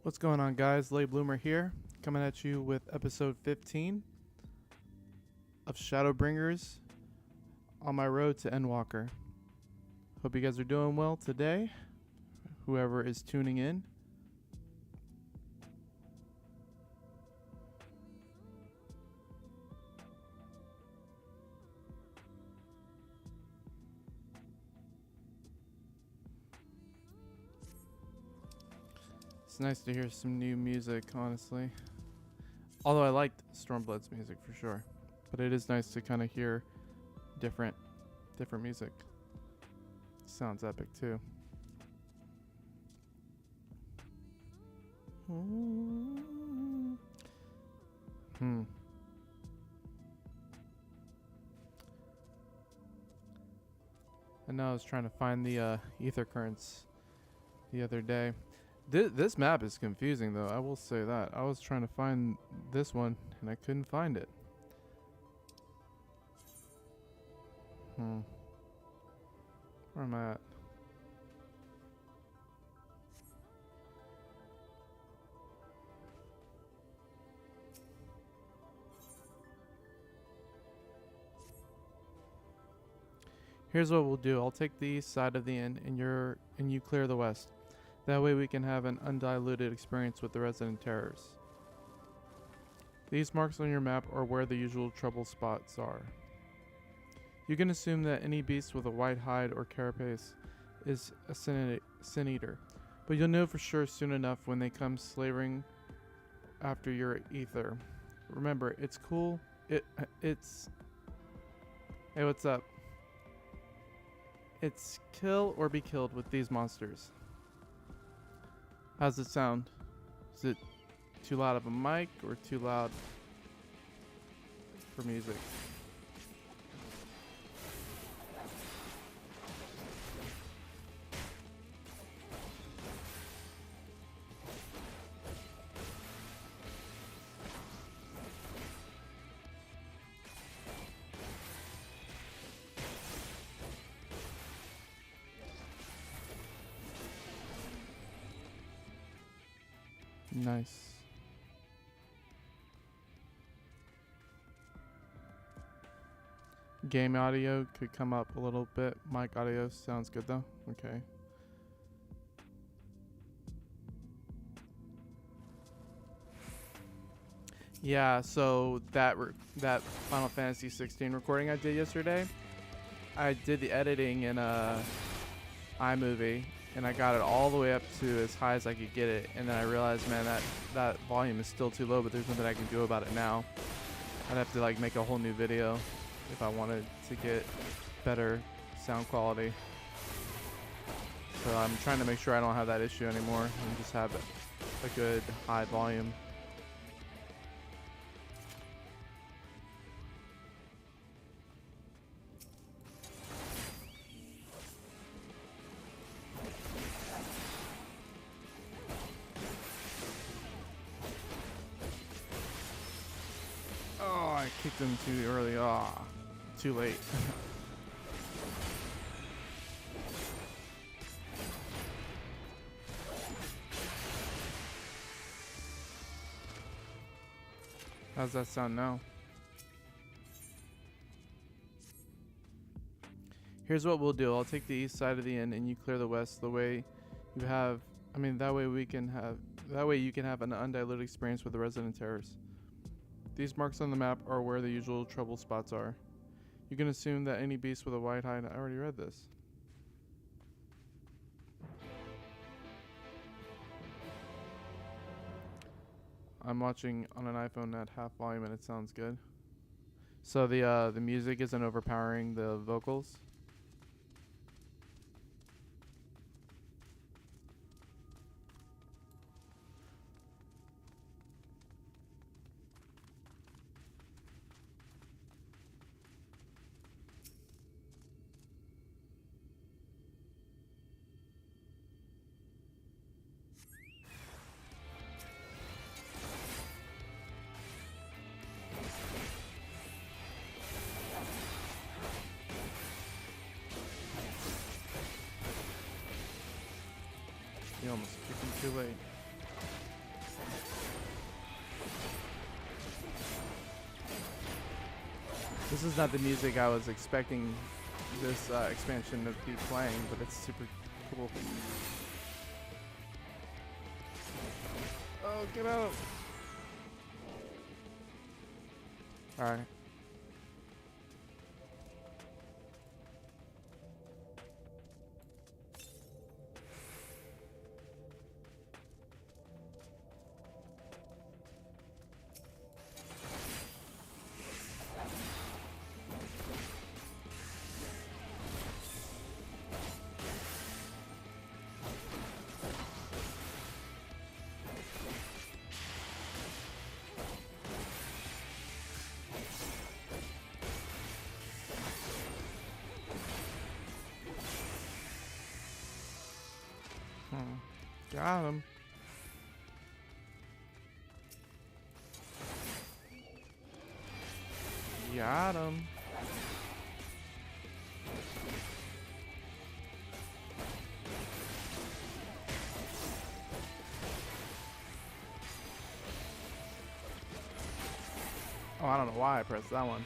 What's going on, guys? Lay Bloomer here, coming at you with episode 15 of Shadowbringers on my road to Endwalker. Hope you guys are doing well today, whoever is tuning in. It's nice to hear some new music, honestly. Although I liked Stormblood's music for sure, but it is nice to kind of hear different music. Sounds epic too. I know I was trying to find the ether currents the other day. This map is confusing, though. I will say that. I was trying to find this one, and I couldn't find it. Where am I at? Here's what we'll do. I'll take the east side of the inn, and you clear the west. That way we can have an undiluted experience with the resident terrors. These marks on your map are where the usual trouble spots are. You can assume that any beast with a white hide or carapace is a sin eater, but you'll know for sure soon enough when they come slavering after your ether. Remember, it's cool. It's... Hey, what's up? It's kill or be killed with these monsters. How's it sound? Is it too loud of a mic or too loud for music? Nice. Game audio could come up a little bit. Mic audio sounds good though. Okay. Yeah, so that Final Fantasy 16 recording I did yesterday, I did the editing in iMovie. And I got it all the way up to as high as I could get it. And then I realized, man, that volume is still too low, but there's nothing I can do about it now. I'd have to like make a whole new video if I wanted to get better sound quality. So I'm trying to make sure I don't have that issue anymore and just have a good high volume. I kicked him too early. Too late. How's that sound now? Here's what we'll do. I'll take the east side of the inn and you clear the west. That way you can have an undiluted experience with the resident terrors. These marks on the map are where the usual trouble spots are. You can assume that any beast with a white hide... I already read this. I'm watching on an iPhone at half volume and it sounds good. So the music isn't overpowering the vocals. You almost kicked him too late. This is not the music I was expecting this expansion to be playing, but it's super cool. Oh, get out! Alright. Got him. Got him. Oh, I don't know why I pressed that one.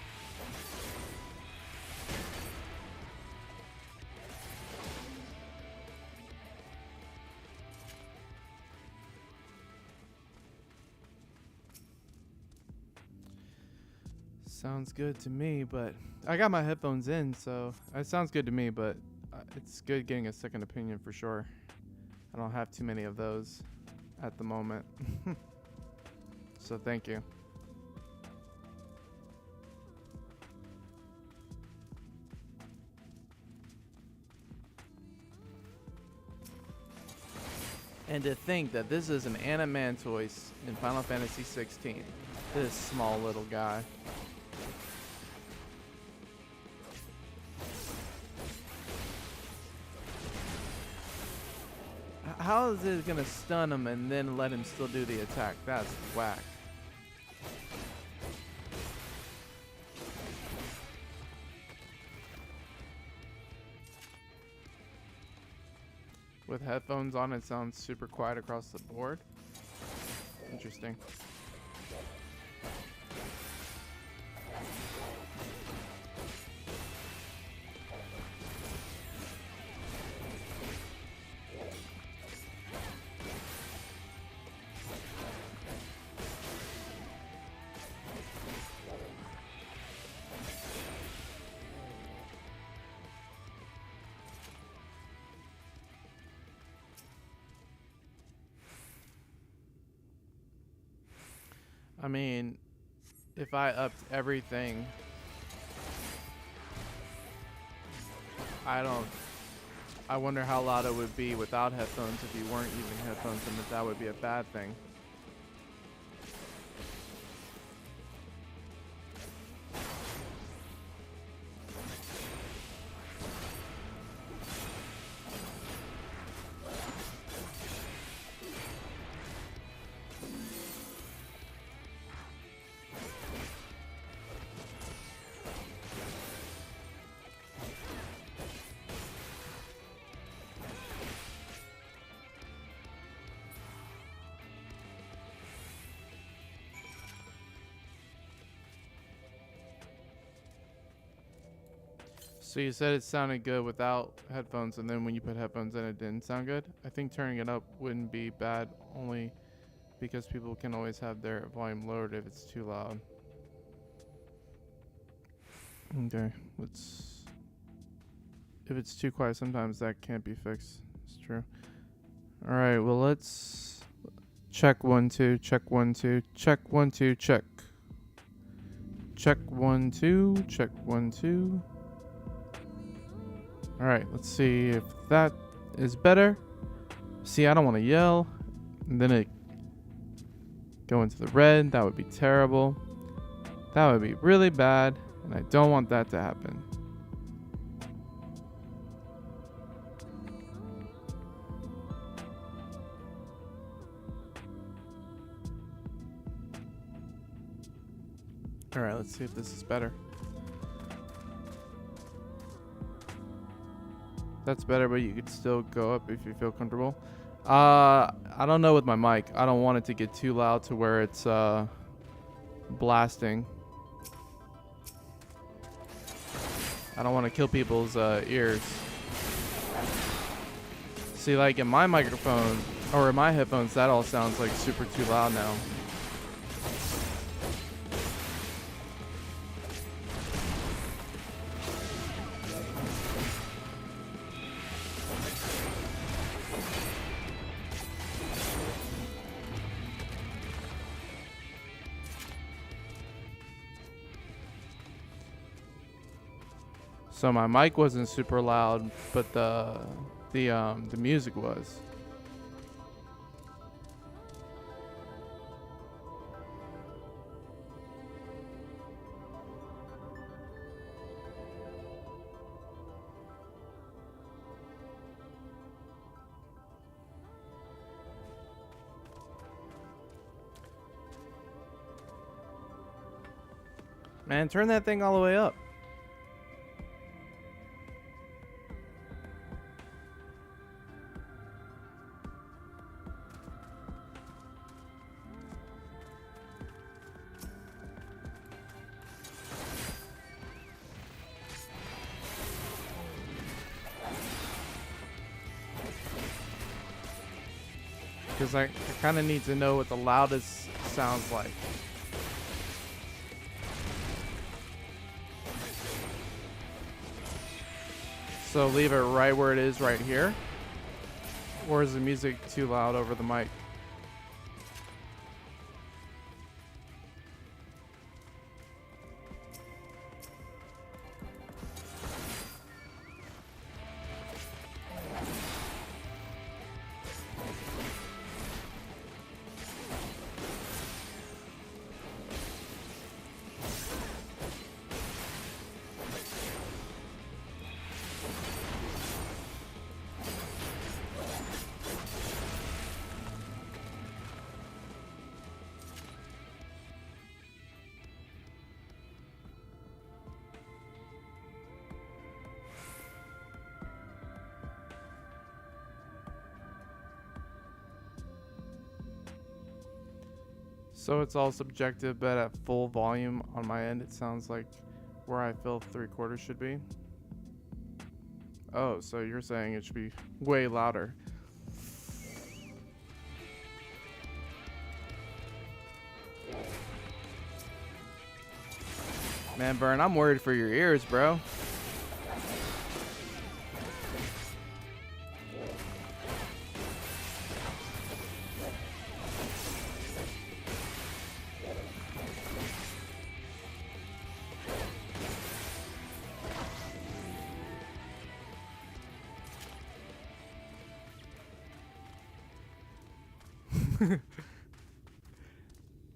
Sounds good to me, but I got my headphones in, so it sounds good to me, but it's good getting a second opinion for sure. I don't have too many of those at the moment. So thank you. And to think that this is an Animantoise in Final Fantasy 16. This small little guy. How is it gonna stun him and then let him still do the attack? That's whack. With headphones on, it sounds super quiet across the board. Interesting. I mean, if I upped everything, I wonder how loud it would be without headphones if you weren't using headphones, and if that would be a bad thing. So you said it sounded good without headphones, and then when you put headphones in, it didn't sound good? I think turning it up wouldn't be bad, only because people can always have their volume lowered if it's too loud. Okay, let's... If it's too quiet, sometimes that can't be fixed. It's true. Alright, well, let's... Check 1 2, check 1 2, check 1 2, check. Check 1 2, check 1 2. Alright, let's see if that is better. See, I don't want to yell. And then it go into the red. That would be terrible. That would be really bad. And I don't want that to happen. Alright, let's see if this is better. That's better, but you could still go up if you feel comfortable. I don't know with my mic. I don't want it to get too loud to where it's blasting. I don't want to kill people's ears. See, like in my microphone or in my headphones, that all sounds like super too loud now. So my mic wasn't super loud, but the music was. Man, turn that thing all the way up. Because I kind of need to know what the loudest sounds like. So leave it right where it is right here? Or is the music too loud over the mic? So it's all subjective, but at full volume on my end, it sounds like where I feel 3/4 should be. Oh, so you're saying it should be way louder. Man, Burn, I'm worried for your ears, bro.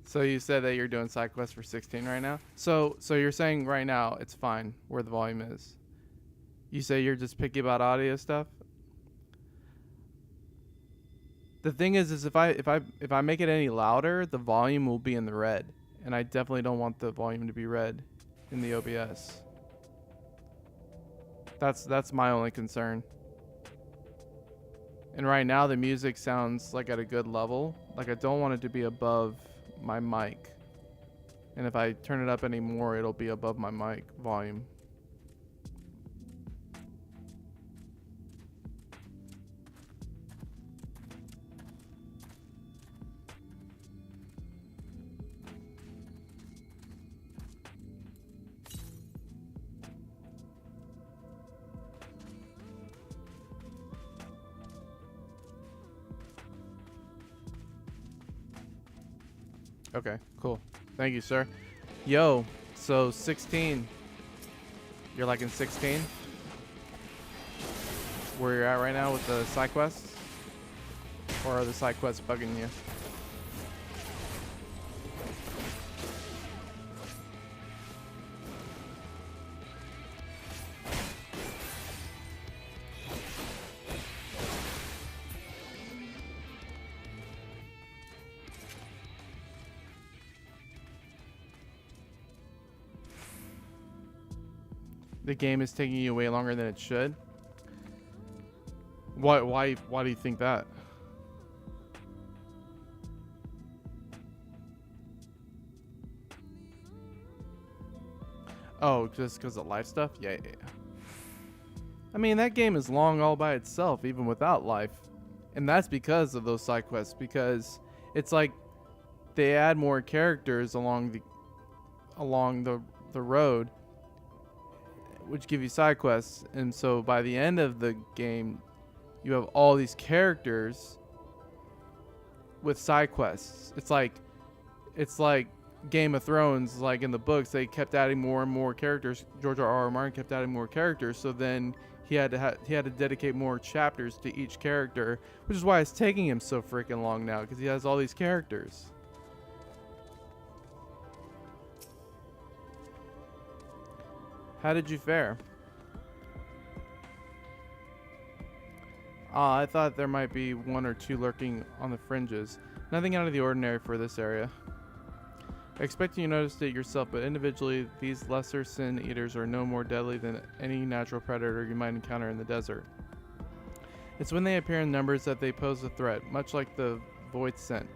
So you said that you're doing side quests for 16 right now. So you're saying right now it's fine where the volume is. You say you're just picky about audio stuff. The thing is if I make it any louder, the volume will be in the red, and I definitely don't want the volume to be red in the OBS. That's my only concern. And right now the music sounds like at a good level. Like I don't want it to be above my mic. And if I turn it up anymore, it'll be above my mic volume. Okay, cool. Thank you, sir. Yo, so 16. You're like in 16? Where you're at right now with the side quests? Or are the side quests bugging you? The game is taking you way longer than it should. Why do you think that? Oh, just because of life stuff? Yeah. I mean, that game is long all by itself, even without life. And that's because of those side quests, because it's like they add more characters along the road, which give you side quests. And so by the end of the game, you have all these characters with side quests. It's like Game of Thrones. Like in the books, they kept adding more and more characters. George R. Martin kept adding more characters, so then he had to dedicate more chapters to each character, which is why it's taking him so freaking long now, because he has all these characters. How did you fare? I thought there might be one or two lurking on the fringes. Nothing out of the ordinary for this area. I expect you noticed it yourself, but individually, these lesser sin eaters are no more deadly than any natural predator you might encounter in the desert. It's when they appear in numbers that they pose a threat, much like the void scent.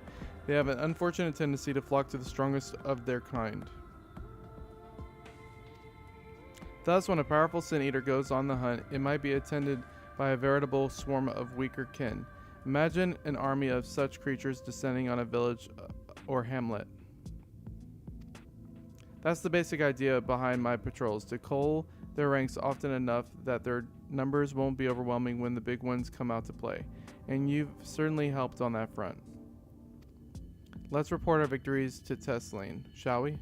They have an unfortunate tendency to flock to the strongest of their kind. Thus, when a powerful sin eater goes on the hunt, it might be attended by a veritable swarm of weaker kin. Imagine an army of such creatures descending on a village or hamlet. That's the basic idea behind my patrols, to cull their ranks often enough that their numbers won't be overwhelming when the big ones come out to play. And you've certainly helped on that front. Let's report our victories to Tesslane, shall we?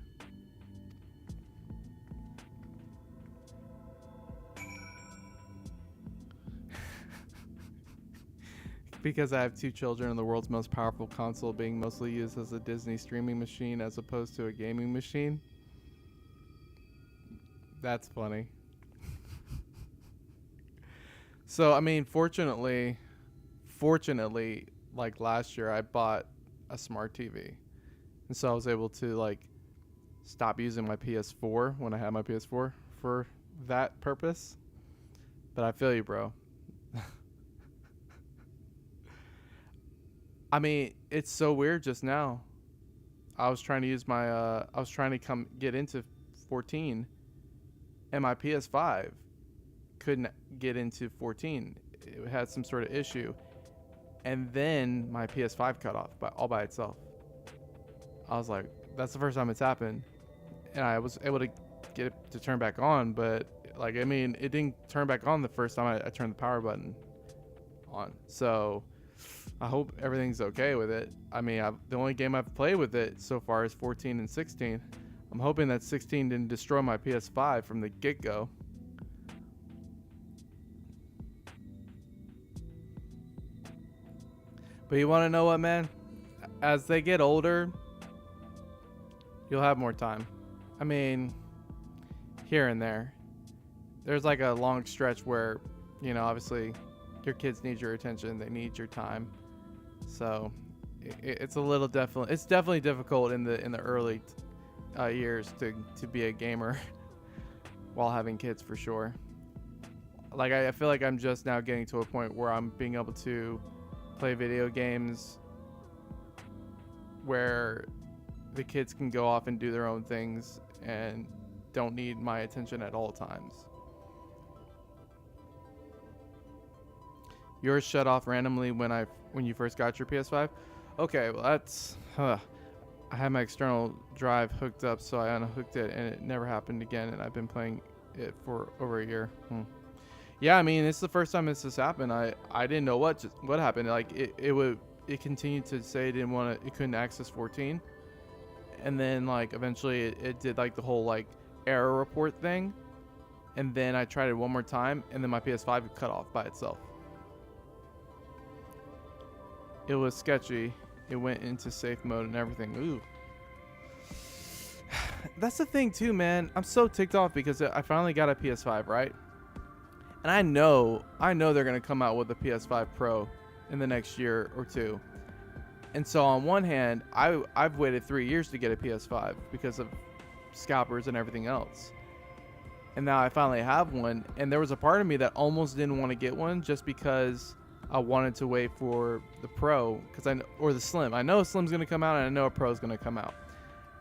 Because I have two children and the world's most powerful console being mostly used as a Disney streaming machine as opposed to a gaming machine. That's funny. So, I mean, fortunately, like last year, I bought a smart TV. And so I was able to, like, stop using my PS4 when I had my PS4 for that purpose. But I feel you, bro. I mean, it's so weird just now. I was trying to use my, I was trying to get into 14. And my PS5 couldn't get into 14. It had some sort of issue. And then my PS5 cut off all by itself. I was like, that's the first time it's happened. And I was able to get it to turn back on. But, like, I mean, it didn't turn back on the first time I turned the power button on. So I hope everything's okay with it. I mean, the only game I've played with it so far is 14 and 16. I'm hoping that 16 didn't destroy my PS5 from the get-go. But you want to know what, man? As they get older, you'll have more time. I mean, here and there. There's like a long stretch where, you know, obviously your kids need your attention. They need your time. So it's a little it's definitely difficult in the early years to be a gamer while having kids, for sure. Like I feel like I'm just now getting to a point where I'm being able to play video games where the kids can go off and do their own things and don't need my attention at all times. Yours shut off randomly when you first got your PS5? Okay, well that's I had my external drive hooked up, so I unhooked it, and it never happened again, and I've been playing it for over a year. Yeah, I mean, it's the first time this has happened. I didn't know what happened. Like, it continued to say it couldn't access 14. And then, like, eventually it did, like, the whole, like, error report thing. And then I tried it one more time, and then my PS5 cut off by itself. It was sketchy. It went into safe mode and everything. Ooh. That's the thing too, man. I'm so ticked off because I finally got a PS5, right? And I know they're going to come out with a PS5 Pro in the next year or two. And so on one hand, I've waited 3 years to get a PS5 because of scalpers and everything else. And now I finally have one, and there was a part of me that almost didn't want to get one just because I wanted to wait for the Pro, or the Slim. I know a Slim's going to come out, and I know a Pro's going to come out.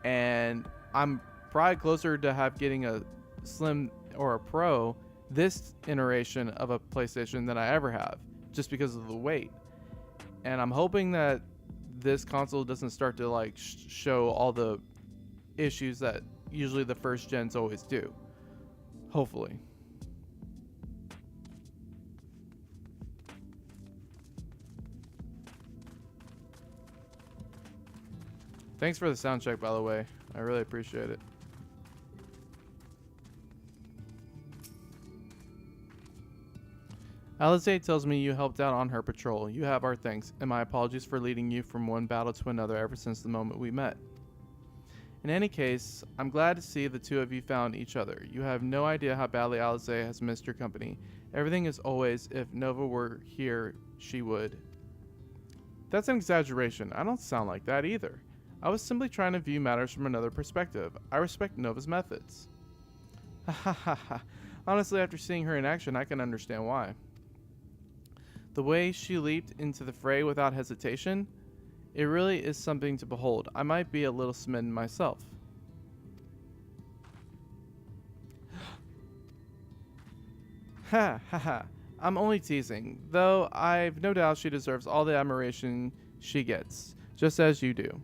And I'm probably closer to getting a Slim or a Pro this iteration of a PlayStation than I ever have, just because of the weight. And I'm hoping that this console doesn't start to like show all the issues that usually the first gens always do. Hopefully. Thanks for the sound check, by the way. I really appreciate it. Alize tells me you helped out on her patrol. You have our thanks, and my apologies for leading you from one battle to another ever since the moment we met. In any case, I'm glad to see the two of you found each other. You have no idea how badly Alize has missed your company. Everything is always, if Nova were here, she would. That's an exaggeration. I don't sound like that either. I was simply trying to view matters from another perspective. I respect Nova's methods. Ha ha ha ha. Honestly, after seeing her in action, I can understand why. The way she leaped into the fray without hesitation, it really is something to behold. I might be a little smitten myself. Ha ha ha. I'm only teasing, though I've no doubt she deserves all the admiration she gets, just as you do.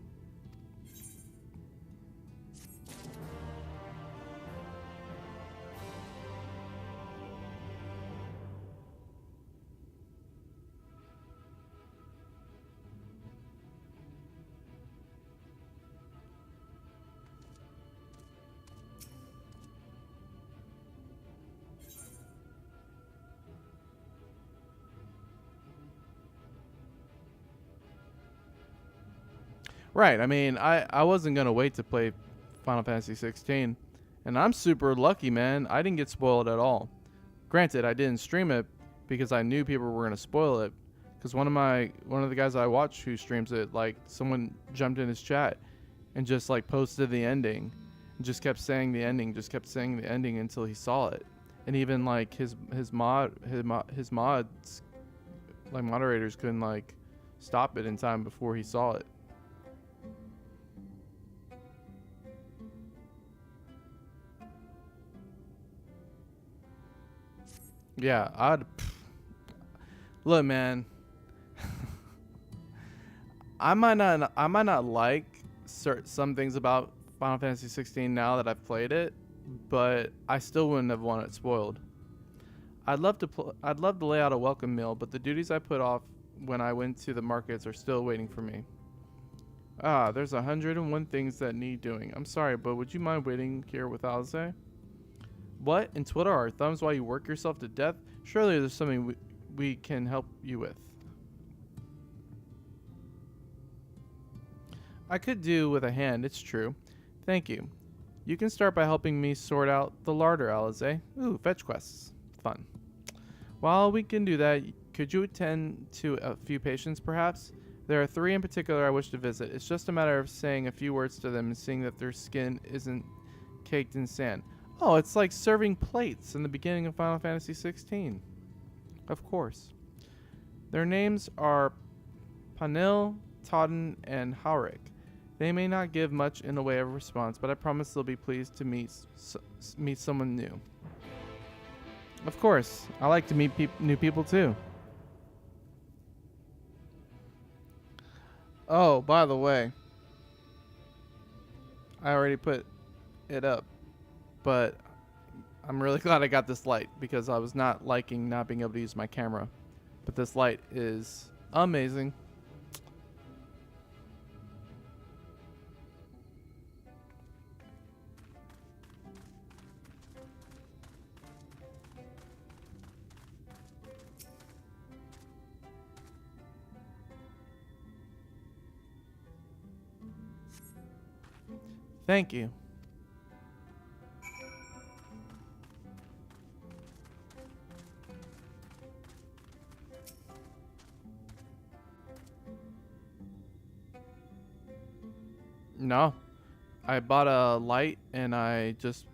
Right, I mean, I wasn't going to wait to play Final Fantasy 16, and I'm super lucky, man. I didn't get spoiled at all. Granted, I didn't stream it because I knew people were going to spoil it, because one of the guys I watch who streams it, like, someone jumped in his chat and just like posted the ending and just kept saying the ending, until he saw it. And even like his mods, like moderators, couldn't like stop it in time before he saw it. Yeah, look, man. I might not like some things about Final Fantasy 16 now that I've played it, but I still wouldn't have wanted it spoiled. I'd love to lay out a welcome meal, but the duties I put off when I went to the markets are still waiting for me. Ah, there's 101 things that need doing. I'm sorry, but would you mind waiting here with Alize? What? And twiddle our thumbs while you work yourself to death? Surely there's something we can help you with. I could do with a hand, it's true. Thank you. You can start by helping me sort out the larder, Alize. Ooh, fetch quests. Fun. While we can do that, could you attend to a few patients, perhaps? There are 3 in particular I wish to visit. It's just a matter of saying a few words to them and seeing that their skin isn't caked in sand. Oh, it's like serving plates in the beginning of Final Fantasy 16. Of course. Their names are Panil, Totten, and Haurik. They may not give much in the way of a response, but I promise they'll be pleased to meet someone new. Of course, I like to meet new people too. Oh, by the way, I already put it up, but I'm really glad I got this light because I was not liking not being able to use my camera. But this light is amazing. Thank you. No, I bought a light and I just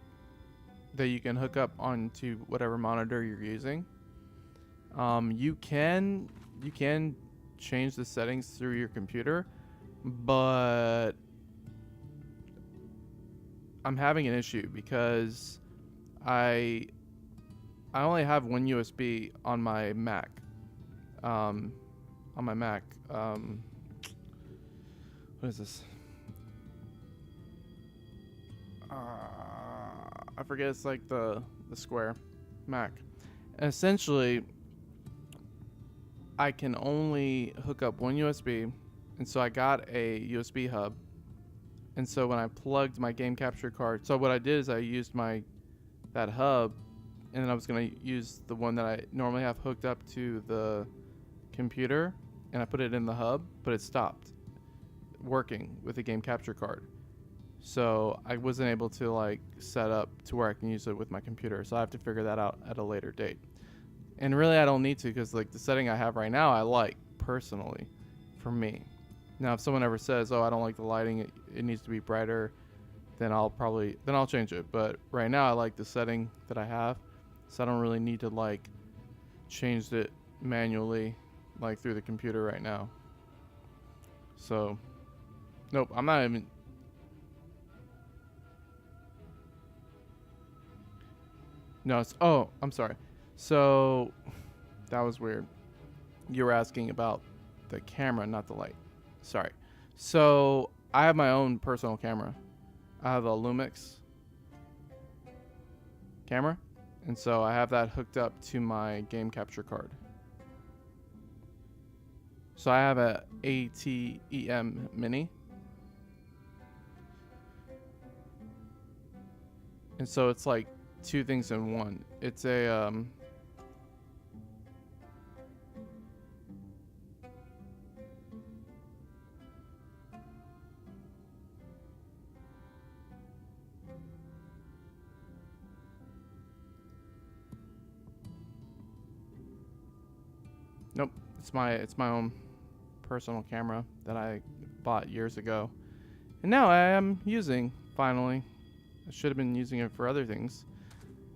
that you can hook up onto whatever monitor you're using. You can change the settings through your computer, but I'm having an issue because I I only have one USB on my Mac. On my Mac. What is this? I forget. It's like the Square Mac. And essentially, I can only hook up one USB, and so I got a USB hub. And so when I plugged my game capture card, so what I did is I used that hub, and then I was gonna use the one that I normally have hooked up to the computer, and I put it in the hub, but it stopped working with the game capture card. So I wasn't able to like set up to where I can use it with my computer. So I have to figure that out at a later date. And really I don't need to, because like the setting I have right now I like personally for me. Now if someone ever says, oh, I don't like the lighting, it needs to be brighter, then I'll change it. But right now I like the setting that I have, so I don't really need to like change it manually like through the computer right now. So nope, I'm not even. No, oh, I'm sorry. So that was weird. You were asking about the camera, not the light. Sorry. So I have my own personal camera. I have a Lumix camera, and so I have that hooked up to my game capture card. So I have a ATEM Mini, and so it's like two things in one. It's a nope, it's my own personal camera that I bought years ago, and now I am using finally. I should have been using it for other things.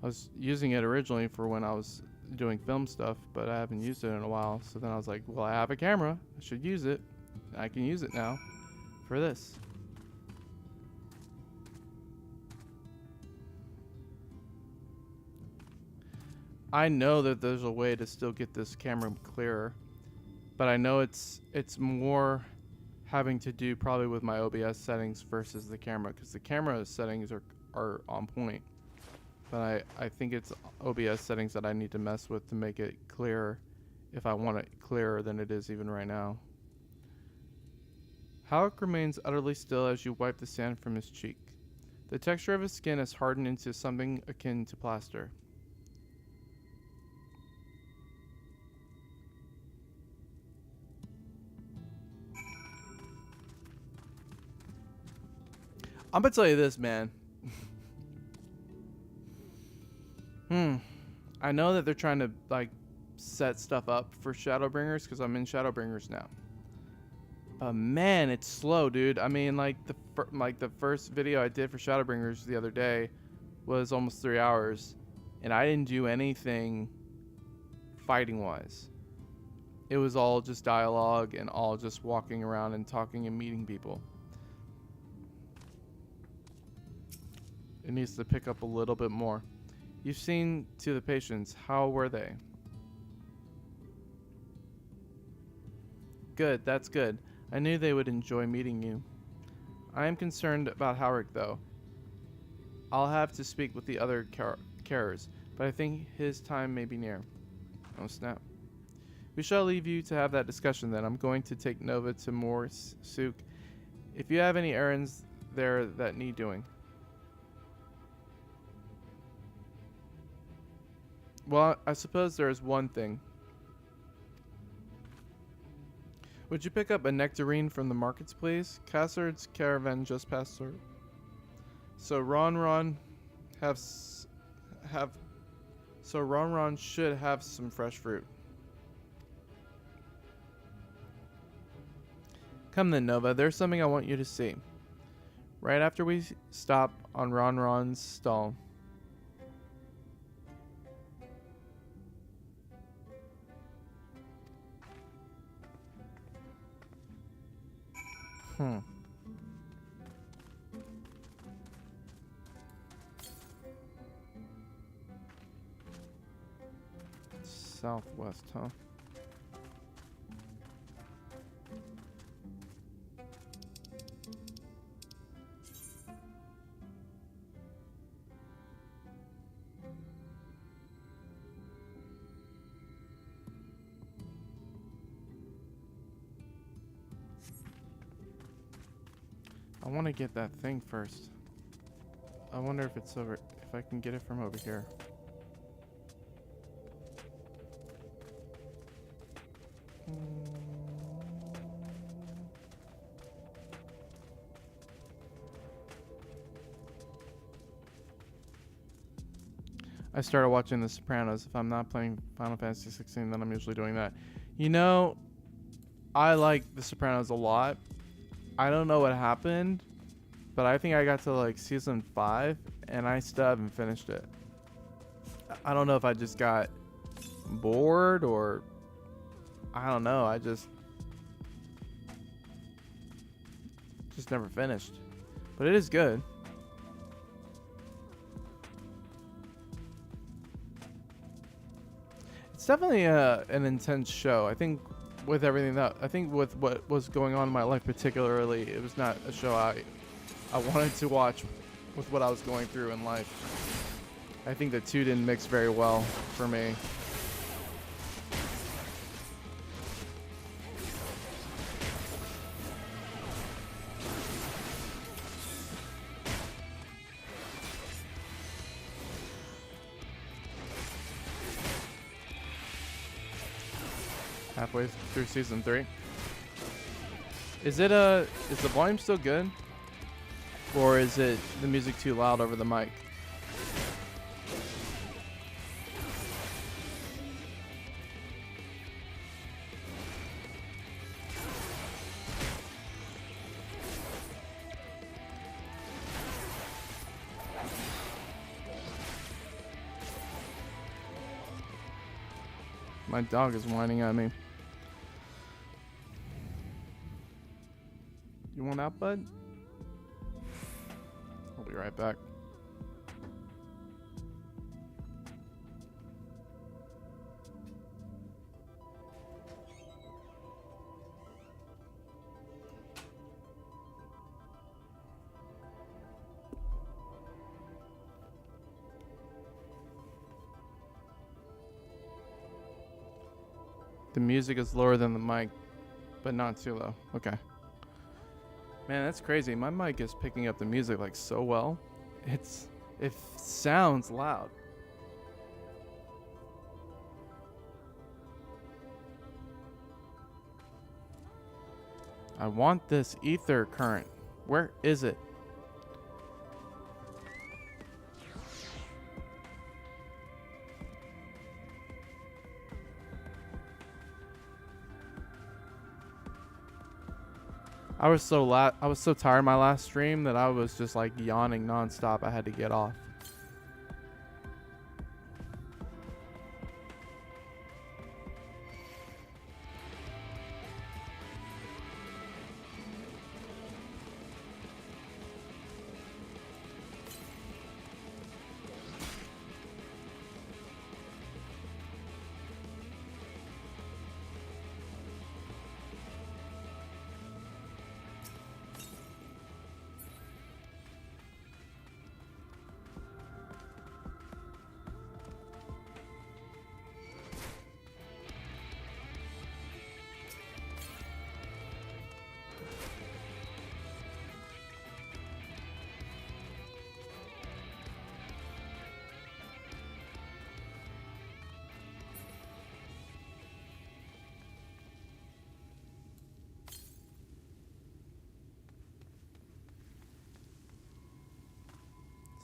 I was using it originally for when I was doing film stuff, but I haven't used it in a while. So then I was like, well, I have a camera, I should use it. I can use it now for this. I know that there's a way to still get this camera clearer, but I know it's more having to do probably with my OBS settings versus the camera, because the camera settings are on point. But I think it's OBS settings that I need to mess with to make it clearer, if I want it clearer than it is even right now. Halleck remains utterly still as you wipe the sand from his cheek. The texture of his skin has hardened into something akin to plaster. I'm gonna tell you this, man. I know that they're trying to like set stuff up for Shadowbringers, because I'm in Shadowbringers now. But man, it's slow, dude. I mean, like the first video I did for Shadowbringers the other day was almost 3 hours, and I didn't do anything fighting wise. It was all just dialogue and all just walking around and talking and meeting people. It needs to pick up a little bit more. You've seen to the patients. How were they? Good, that's good. I knew they would enjoy meeting you. I am concerned about Howard, though. I'll have to speak with the other carers, but I think his time may be near. Oh, snap. We shall leave you to have that discussion then. I'm going to take Nova to Morse Souk. If you have any errands there that need doing. Well, I suppose there is one thing. Would you pick up a nectarine from the markets, please? Cassard's caravan just passed through. So Ron should have some fresh fruit. Come then, Nova. There's something I want you to see. Right after we stop on Ron's stall. southwest, huh? I want to get that thing first. I wonder if it's over, if I can get it from over here. I started watching The Sopranos. If I'm not playing Final Fantasy 16, then I'm usually doing that. You know, I like The Sopranos a lot. I don't know what happened, but I think I got to like season 5 and I still haven't finished it. I don't know if I just got bored or I don't know. I just never finished. But it is good. It's definitely an intense show. I think with everything that with what was going on in my life particularly, it was not a show I wanted to watch with what I was going through in life. I think the two didn't mix very well for me. Halfway through season 3. Is the volume still good? Or is it the music too loud over the mic? My dog is whining at me. You want out, bud? I'll be right back. The music is lower than the mic, but not too low. Okay. Man, that's crazy. My mic is picking up the music like so well. It sounds loud. I want this ether current. Where is it? I was so tired of my last stream that I was just like yawning nonstop. I had to get off.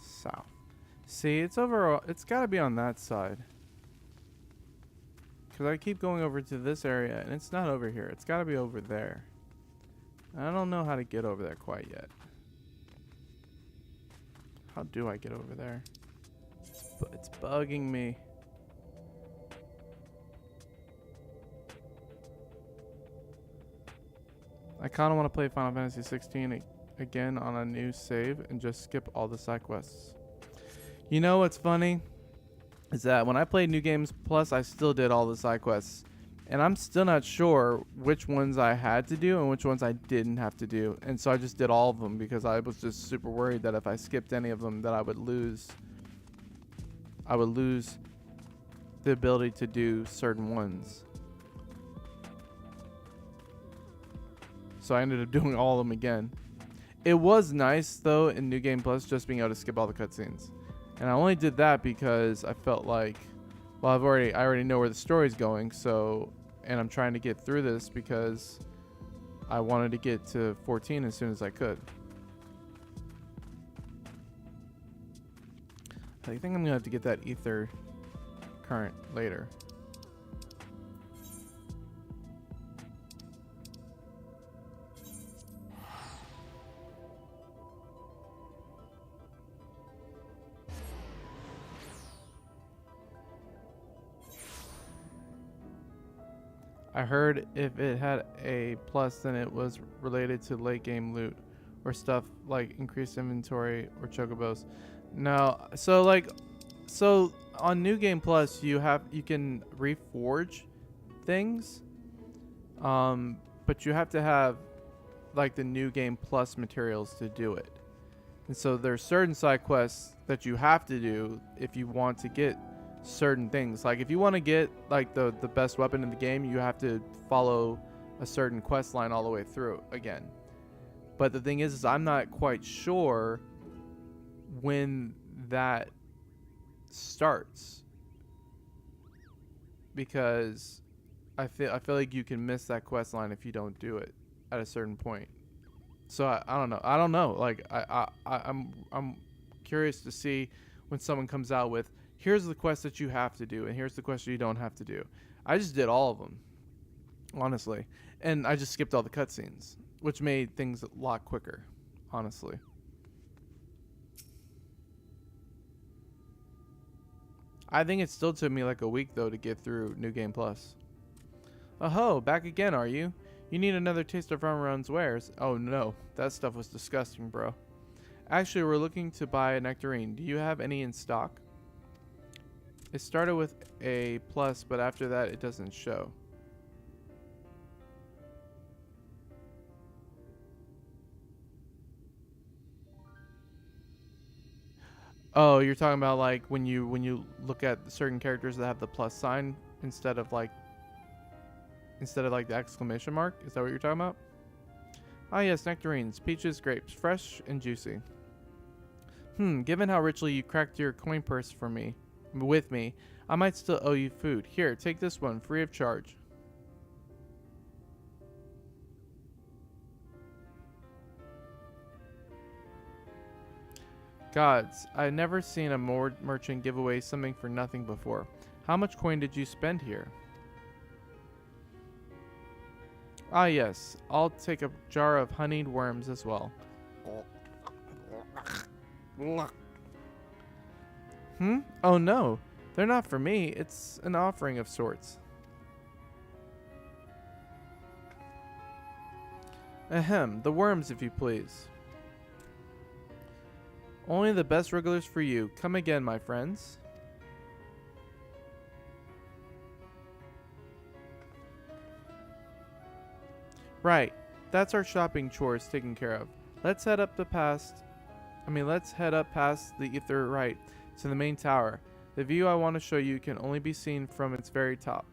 South. See, it's over. It's got to be on that side. Because I keep going over to this area, and it's not over here. It's got to be over there. I don't know how to get over there quite yet. How do I get over there? It's bugging me. I kind of want to play Final Fantasy 16 again on a new save and just skip all the side quests. You know what's funny? is that when I played New Games Plus, I still did all the side quests. And I'm still not sure which ones I had to do and which ones I didn't have to do. And so I just did all of them because I was just super worried that if I skipped any of them that I would lose the ability to do certain ones. So I ended up doing all of them again. It was nice though in New Game Plus just being able to skip all the cutscenes. And I only did that because I felt like, well, I already know where the story's going, so, and I'm trying to get through this because I wanted to get to 14 as soon as I could. I think I'm gonna have to get that ether current later. I heard if it had a plus, then it was related to late game loot or stuff like increased inventory or chocobos. No, so on New Game Plus, you can reforge things, but you have to have like the New Game Plus materials to do it. And so there's certain side quests that you have to do if you want to get certain things. Like if you want to get like the best weapon in the game, you have to follow a certain quest line all the way through again. But the thing is I'm not quite sure when that starts, because I feel like you can miss that quest line if you don't do it at a certain point. So I don't know. Like I'm curious to see when someone comes out with, here's the quest that you have to do and here's the quest you don't have to do. I just did all of them, honestly, and I just skipped all the cutscenes, which made things a lot quicker, honestly. I think it still took me like a week though to get through New Game Plus. Oh, back again, are you? You need another taste of Run's wares? Oh no, that stuff was disgusting, bro. Actually, we're looking to buy a nectarine. Do you have any in stock? It started with a plus, but after that it doesn't show. Oh, you're talking about like when you look at certain characters that have the plus sign instead of like the exclamation mark? Is that what you're talking about? Ah yes, nectarines, peaches, grapes, fresh and juicy. Given how richly you cracked your coin purse with me, I might still owe you food. Here, take this one, free of charge. Gods, I've never seen a merchant give away something for nothing before. How much coin did you spend here? Ah yes, I'll take a jar of honeyed worms as well. Oh no, they're not for me. It's an offering of sorts. Ahem, the worms if you please. Only the best regulars for you. Come again, my friends. Right, that's our shopping chores taken care of. Let's head up past the ether right to the main tower. The view I want to show you can only be seen from its very top.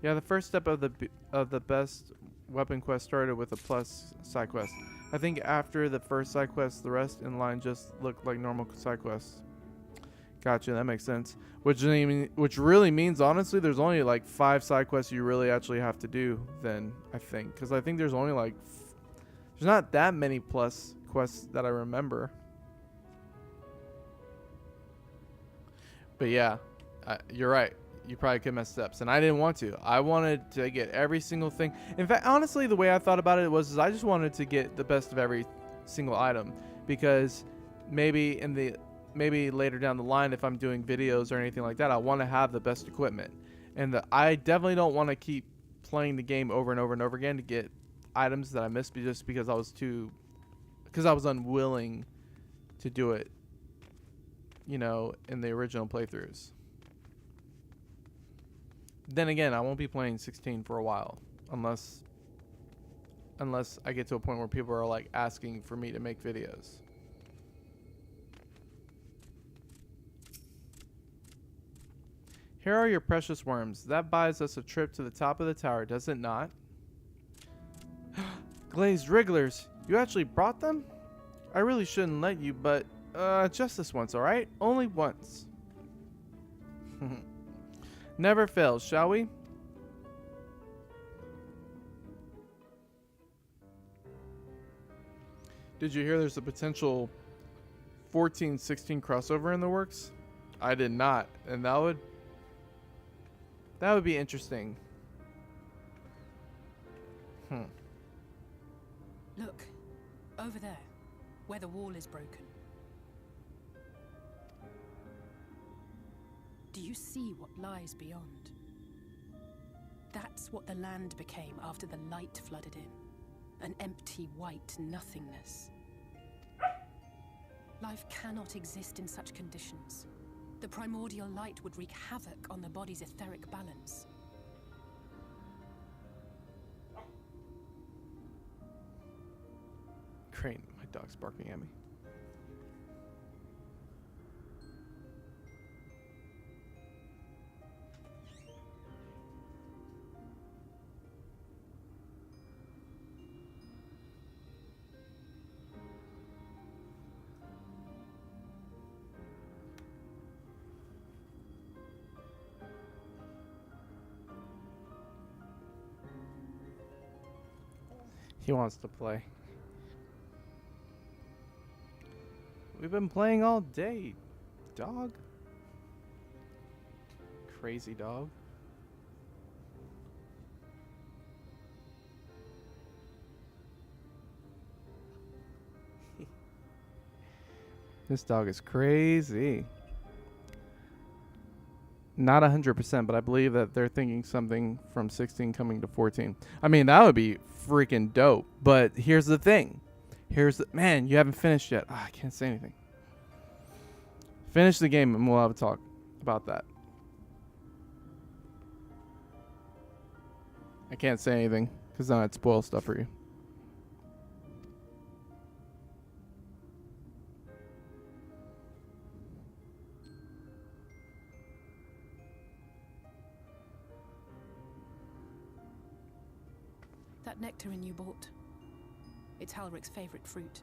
Yeah, the first step of the best weapon quest started with a plus side quest. I think after the first side quest, the rest in line just looked like normal side quests. Gotcha, that makes sense. Which really means, honestly, there's only like 5 side quests you really actually have to do then, I think. Because I think there's only like... there's not that many plus quests that I remember. But yeah, you're right. You probably could mess steps, and I didn't want to. I wanted to get every single thing. In fact, honestly, the way I thought about it was I just wanted to get the best of every single item, because maybe later down the line, if I'm doing videos or anything like that, I want to have the best equipment. And I definitely don't want to keep playing the game over and over and over again to get items that I missed just because I was unwilling to do it you know, in the original playthroughs. Then again, I won't be playing 16 for a while, unless I get to a point where people are like asking for me to make videos. Here are your precious worms. That buys us a trip to the top of the tower, does it not? Glazed wrigglers. You actually brought them? I really shouldn't let you, but just this once, alright? Only once. Never fails, shall we? Did you hear there's a potential 14-16 crossover in the works? I did not, and that would be interesting. Look, over there, where the wall is broken. Do you see what lies beyond? That's what the land became after the light flooded in. An empty white nothingness. Life cannot exist in such conditions. The primordial light would wreak havoc on the body's etheric balance. Crane, my dog's barking at me. He wants to play. We've been playing all day, dog. Crazy dog. This dog is crazy. Not 100%, but I believe that they're thinking something from 16 coming to 14. I mean, that would be freaking dope. But here's the thing. Man, you haven't finished yet. I can't say anything. Finish the game and we'll have a talk about that. I can't say anything because then I'd spoil stuff for you. That nectarine you bought. It's Halric's favorite fruit.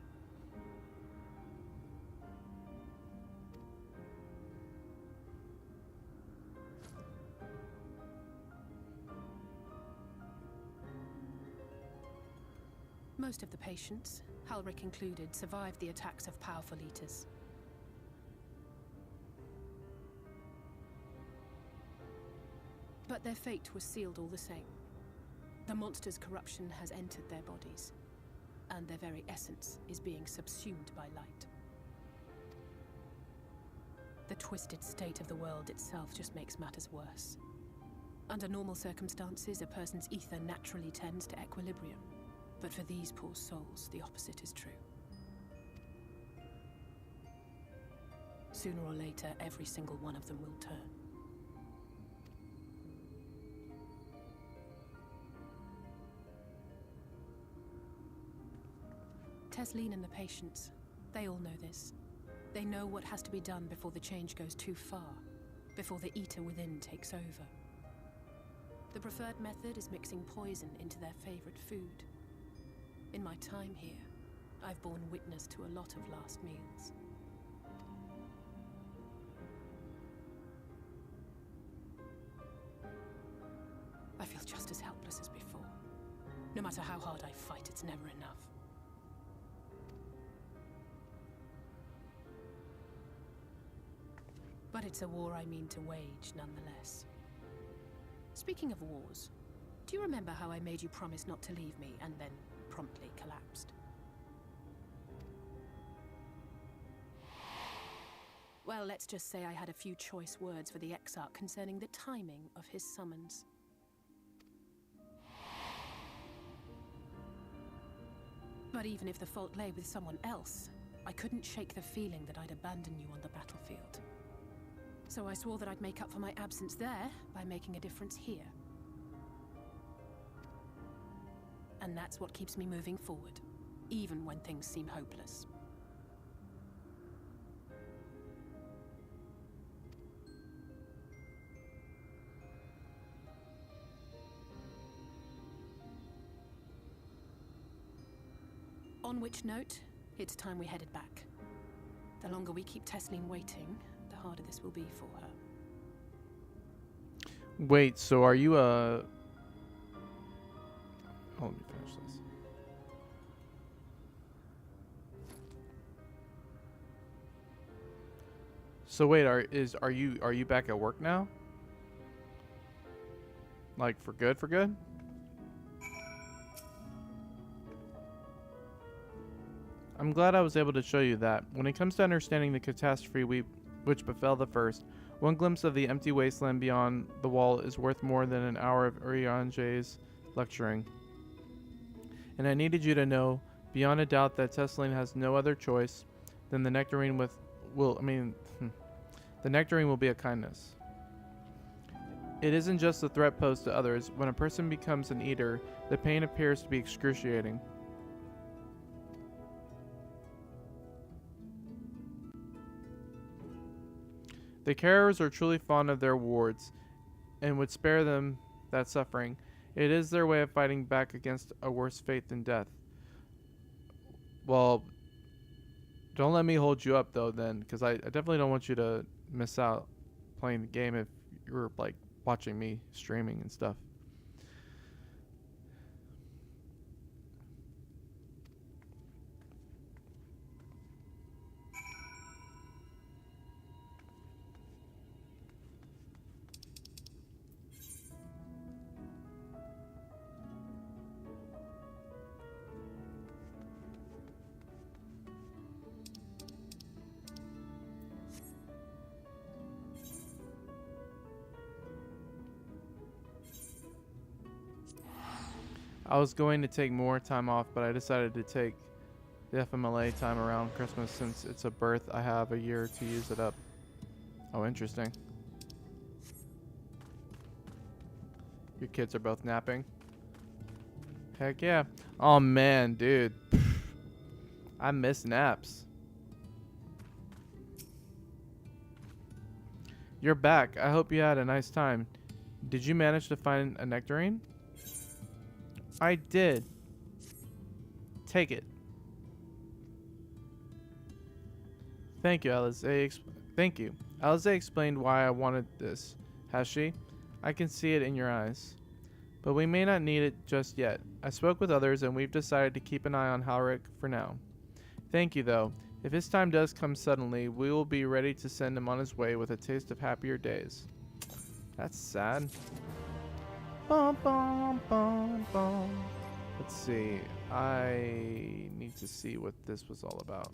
Most of the patients, Halric included, survived the attacks of powerful eaters. But their fate was sealed all the same. The monster's corruption has entered their bodies, and their very essence is being subsumed by light. The twisted state of the world itself just makes matters worse. Under normal circumstances, a person's ether naturally tends to equilibrium. But for these poor souls, the opposite is true. Sooner or later, every single one of them will turn. Tesleen and the patients, they all know this. They know what has to be done before the change goes too far, before the eater within takes over. The preferred method is mixing poison into their favorite food. In my time here, I've borne witness to a lot of last meals. I feel just as helpless as before. No matter how hard I fight, it's never enough. But it's a war I mean to wage, nonetheless. Speaking of wars, do you remember how I made you promise not to leave me and then promptly collapsed? Well, let's just say I had a few choice words for the Exarch concerning the timing of his summons. But even if the fault lay with someone else, I couldn't shake the feeling that I'd abandon you on the battlefield. So I swore that I'd make up for my absence there by making a difference here. And that's what keeps me moving forward, even when things seem hopeless. On which note, it's time we headed back. The longer we keep Tesleen waiting, the harder this will be for her. Wait, so are you a... Oh, let me finish this. So wait, are you back at work now? Like for good, for good? I'm glad I was able to show you that. When it comes to understanding the catastrophe which befell the first, one glimpse of the empty wasteland beyond the wall is worth more than an hour of Uriange's lecturing. And I needed you to know, beyond a doubt, that Tesleen has no other choice than the nectarine the nectarine will be a kindness. It isn't just a threat posed to others. When a person becomes an eater, the pain appears to be excruciating. The carers are truly fond of their wards and would spare them that suffering. It is their way of fighting back against a worse fate than death. Well, don't let me hold you up though then, because I definitely don't want you to miss out playing the game if you were like watching me streaming and stuff. I was going to take more time off, but I decided to take the FMLA time around Christmas since it's a birth. I have a year to use it up. Oh, interesting. Your kids are both napping? Heck yeah. Oh man, dude. I miss naps. You're back. I hope you had a nice time. Did you manage to find a nectarine? I did. Take it. Thank you, Alize. Thank you. Alize explained why I wanted this. Has she? I can see it in your eyes. But we may not need it just yet. I spoke with others and we've decided to keep an eye on Halric for now. Thank you, though. If his time does come suddenly, we will be ready to send him on his way with a taste of happier days. That's sad. Bum, bum, bum, bum. Let's see. I need to see what this was all about.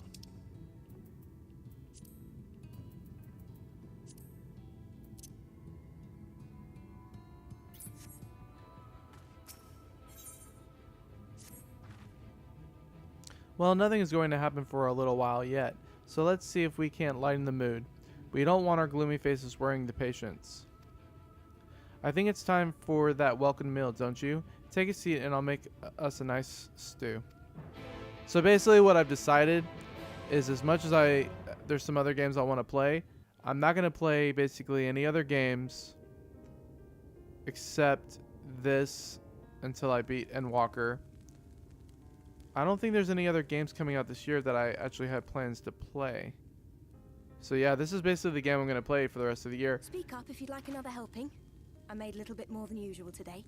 Well, nothing is going to happen for a little while yet, so let's see if we can't lighten the mood. We don't want our gloomy faces worrying the patients. I think it's time for that welcome meal, don't you? Take a seat and I'll make us a nice stew. So basically what I've decided is, as much as there's some other games I want to play, I'm not going to play basically any other games except this until I beat Endwalker. I don't think there's any other games coming out this year that I actually had plans to play. So yeah, this is basically the game I'm going to play for the rest of the year. Speak up if you'd like another helping. I made a little bit more than usual today.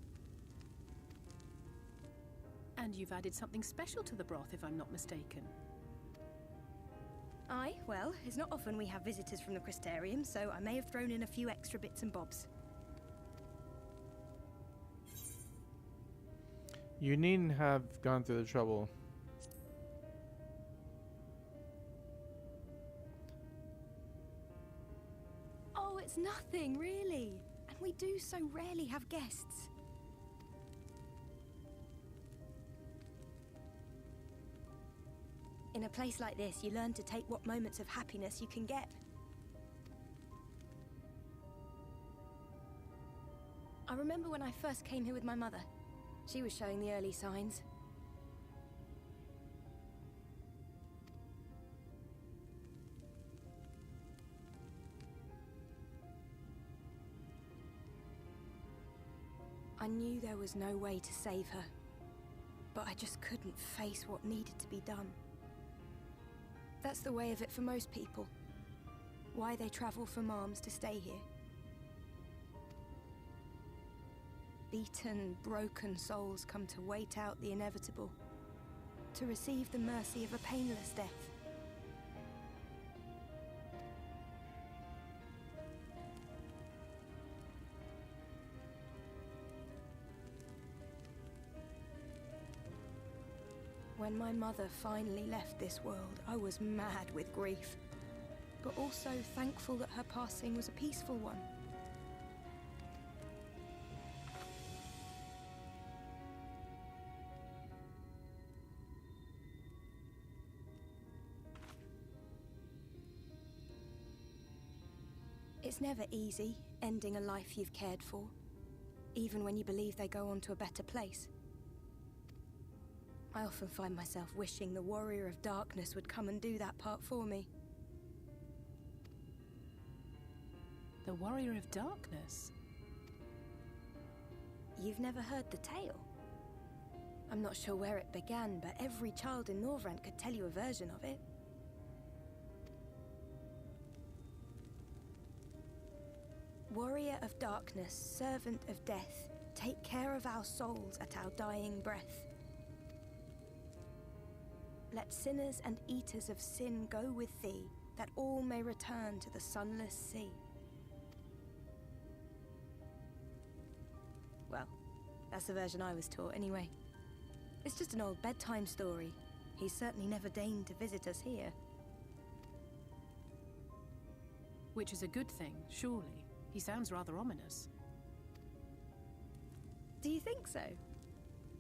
And you've added something special to the broth, if I'm not mistaken. Aye, well, it's not often we have visitors from the Crystarium, so I may have thrown in a few extra bits and bobs. You needn't have gone through the trouble. Oh, it's nothing, really. And we do so rarely have guests. In a a place like this, you learn to take what moments of happiness you can get. I remember when I first came here with my mother. She was showing the early signs. I knew there was no way to save her, but I just couldn't face what needed to be done. That's the way of it for most people. Why they travel from arms to stay here. Beaten, broken souls come to wait out the inevitable, to receive the mercy of a painless death. When my mother finally left this world, I was mad with grief, but also thankful that her passing was a peaceful one. It's never easy, ending a life you've cared for, even when you believe they go on to a better place. I often find myself wishing the Warrior of Darkness would come and do that part for me. The Warrior of Darkness? You've never heard the tale? I'm not sure where it began, but every child in Norvrent could tell you a version of it. Warrior of Darkness, servant of death, take care of our souls at our dying breath. Let sinners and eaters of sin go with thee, that all may return to the sunless sea. Well, that's the version I was taught anyway. It's just an old bedtime story. He's certainly never deigned to visit us here. Which is a good thing, surely. He sounds rather ominous. Do you think so?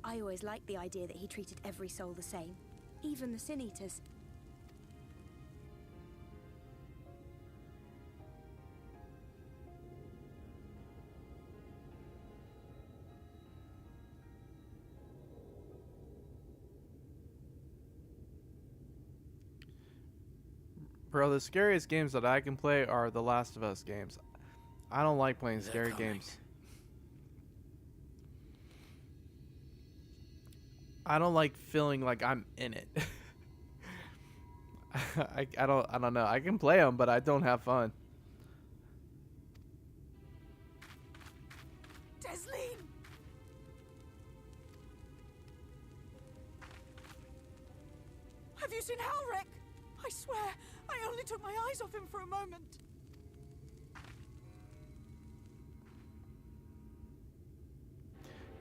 I always liked the idea that he treated every soul the same. Even the Sin Eaters. Bro, the scariest games that I can play are the Last of Us games. I don't like playing scary games. I don't like feeling like I'm in it. I don't know. I can play them, but I don't have fun. Desleen! Have you seen Halric? I swear, I only took my eyes off him for a moment.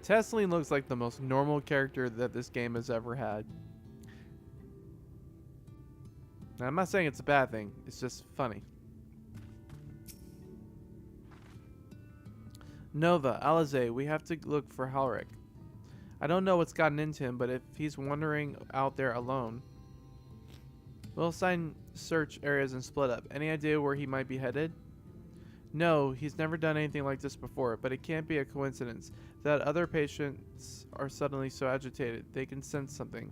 Tesleen looks like the most normal character that this game has ever had. Now, I'm not saying it's a bad thing. It's just funny. Nova, Alize, we have to look for Halric. I don't know what's gotten into him, but if he's wandering out there alone, we'll assign search areas and split up. Any idea where he might be headed? No, he's never done anything like this before, but it can't be a coincidence that other patients are suddenly so agitated. They can sense something.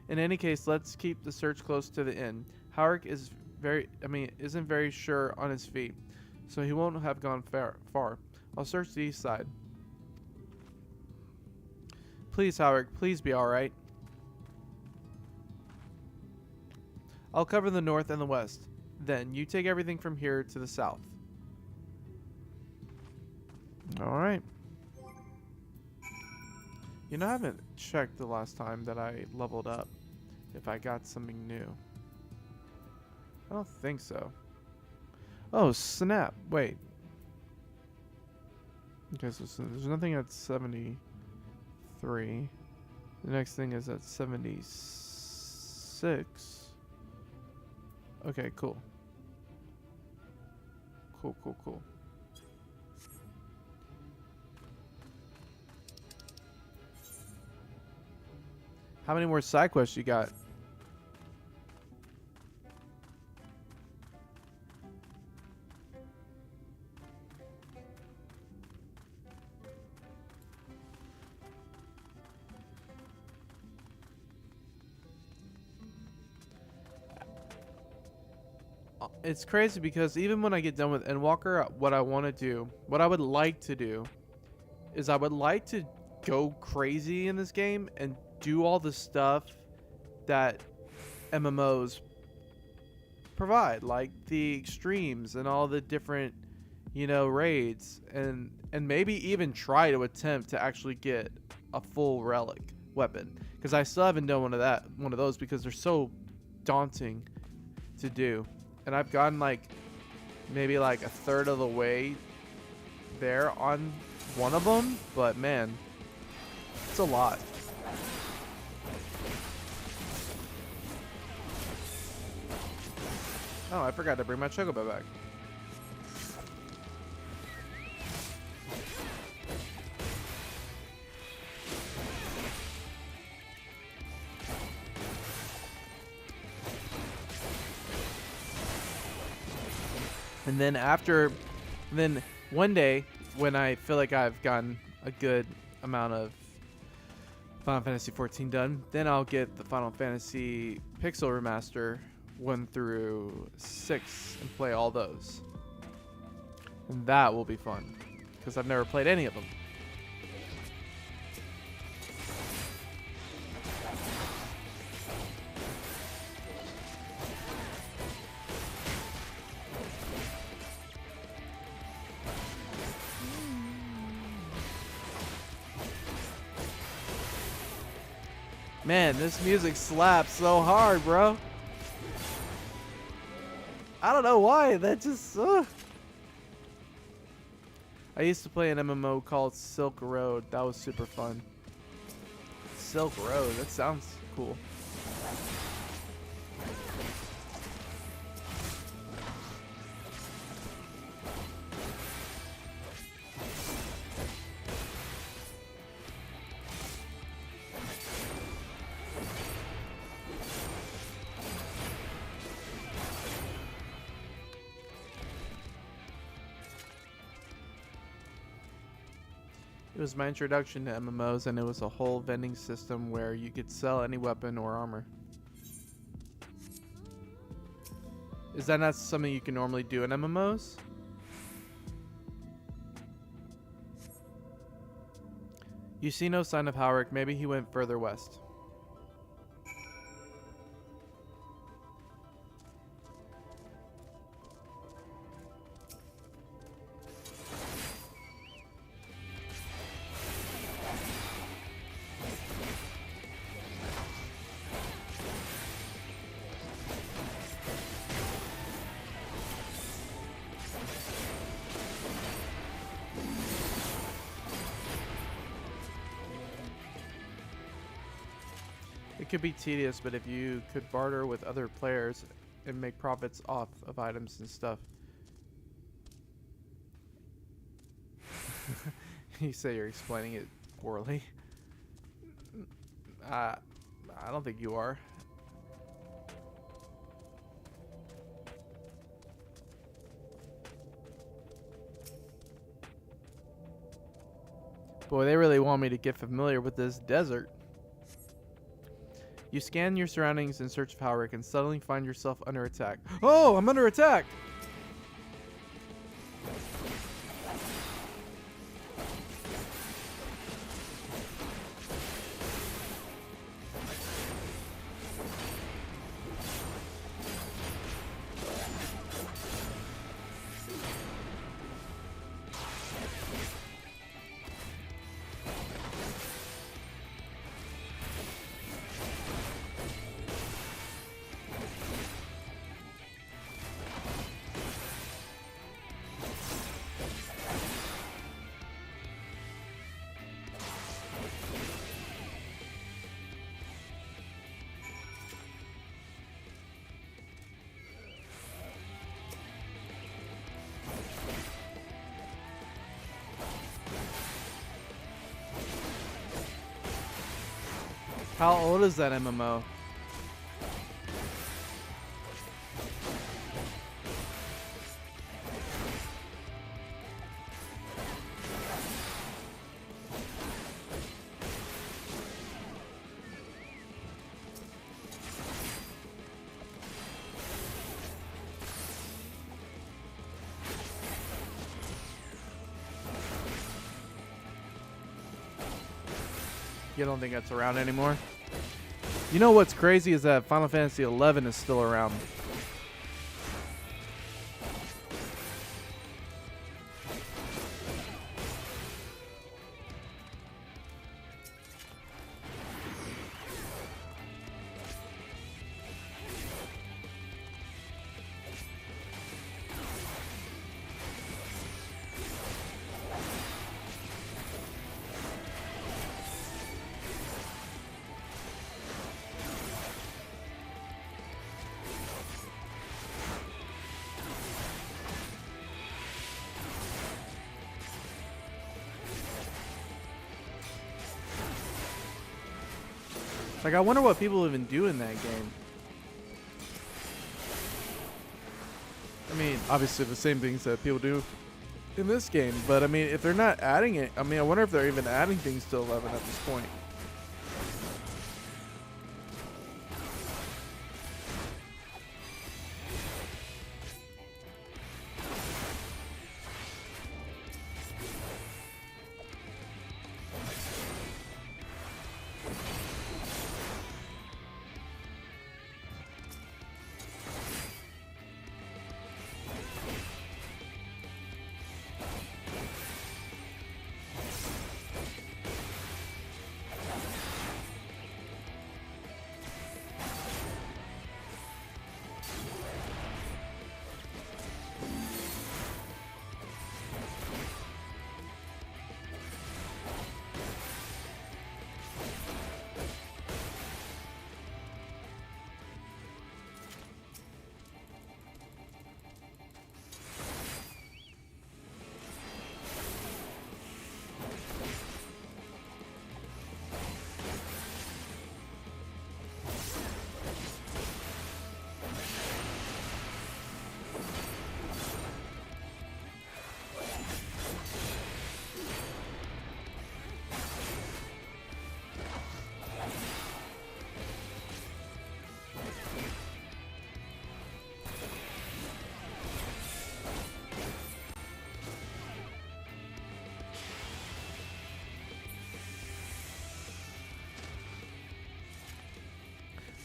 In any case, let's keep the search close to the inn. Halric isn't very sure on his feet, so he won't have gone far. I'll search the east side. Please, Halric, please be alright. I'll cover the north and the west. Then you take everything from here to the south. Alright. You know, I haven't checked the last time that I leveled up if I got something new. I don't think so. Oh, snap. Wait. Okay, so there's nothing at 73. The next thing is at 76. Okay, cool. Cool. How many more side quests you got? it's crazy because even when I get done with Endwalker, what I want to do, what I would like to do, is I would like to go crazy in this game and do all the stuff that MMOs provide, like the extremes and all the different, you know, raids, and maybe even try to attempt to actually get a full relic weapon, because I still haven't done one of those because they're so daunting to do, and I've gotten like maybe like a third of the way there on one of them, but man, it's a lot. Oh, I forgot to bring my chocobo back. And then one day when I feel like I've gotten a good amount of Final Fantasy 14 done, then I'll get the Final Fantasy Pixel Remaster 1 through 6 and play all those. And that will be fun, because I've never played any of them. Man, this music slaps so hard, bro. I don't know why. That just... I used to play an MMO called Silk Road. That was super fun. Silk Road. That sounds cool. It was my introduction to MMOs, and it was a whole vending system where you could sell any weapon or armor. Is that not something you can normally do in MMOs? You see no sign of Howrick. Maybe he went further west. It could be tedious, but if you could barter with other players and make profits off of items and stuff. You say you're explaining it poorly. I don't think you are. Boy, they really want me to get familiar with this desert. You scan your surroundings in search of Howrick and suddenly find yourself under attack. Oh, I'm under attack! How old is that MMO? you don't think that's around anymore. You know what's crazy is that Final Fantasy 11 is still around. Like, I wonder what people even do in that game. I mean, obviously the same things that people do in this game, but I mean, if they're not adding it, I mean, I wonder if they're even adding things to 11 at this point.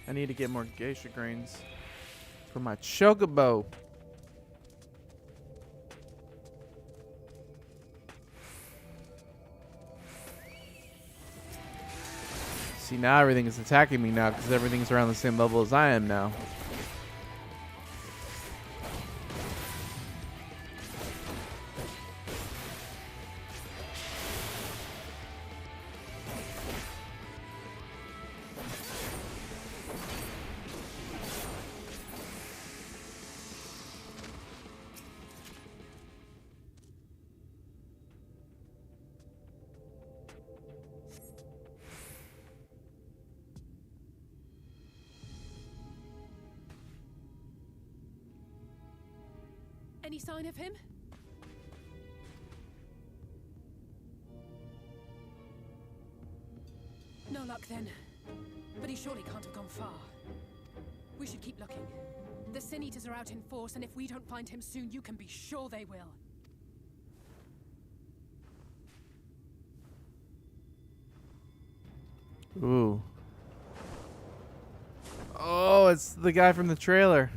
I need to get more geisha grains for my chocobo. See, now everything is attacking me now because everything's around the same level as I am now. Any sign of him? No luck then. But he surely can't have gone far. We should keep looking. The Sin Eaters are out in force, and if we don't find him soon, you can be sure they will. Ooh. Oh, it's the guy from the trailer.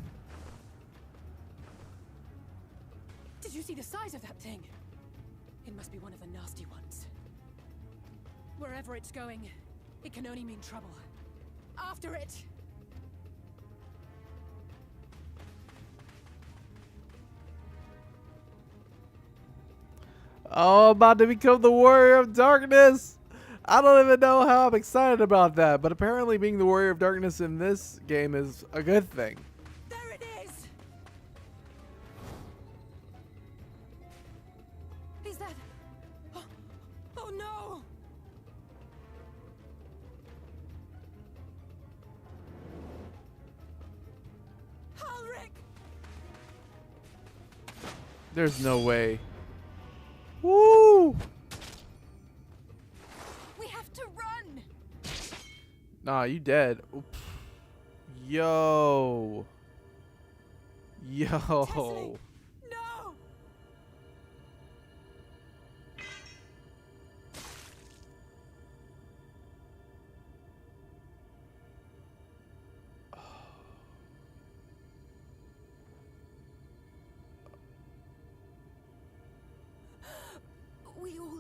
Did you see the size of that thing? It must be one of the nasty ones. Wherever it's going, it can only mean trouble. After it! Oh, about to become the Warrior of Darkness. I don't even know how I'm excited about that, but apparently being the Warrior of Darkness in this game is a good thing. There it is! Is that... Oh no! Halric! There's no way. Woo! We have to run! Nah, you dead. Oops. Yo. Yo. Tessie! No!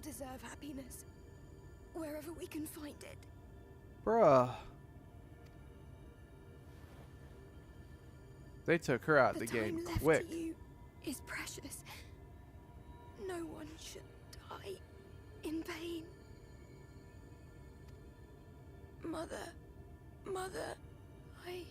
deserve happiness. Wherever we can find it. Bruh. They took her out the game time left quick. to you is precious. No one should die in pain. Mother, I...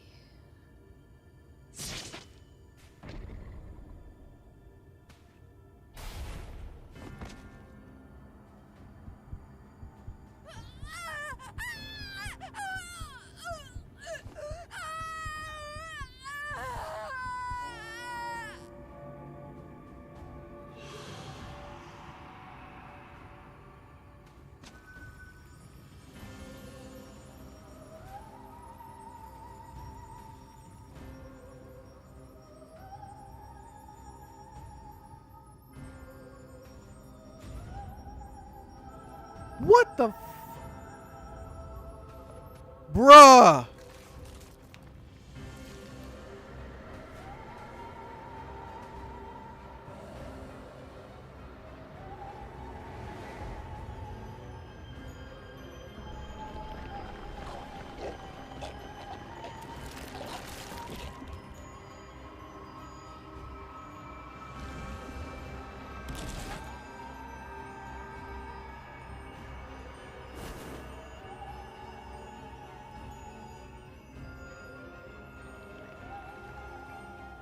What the bruh!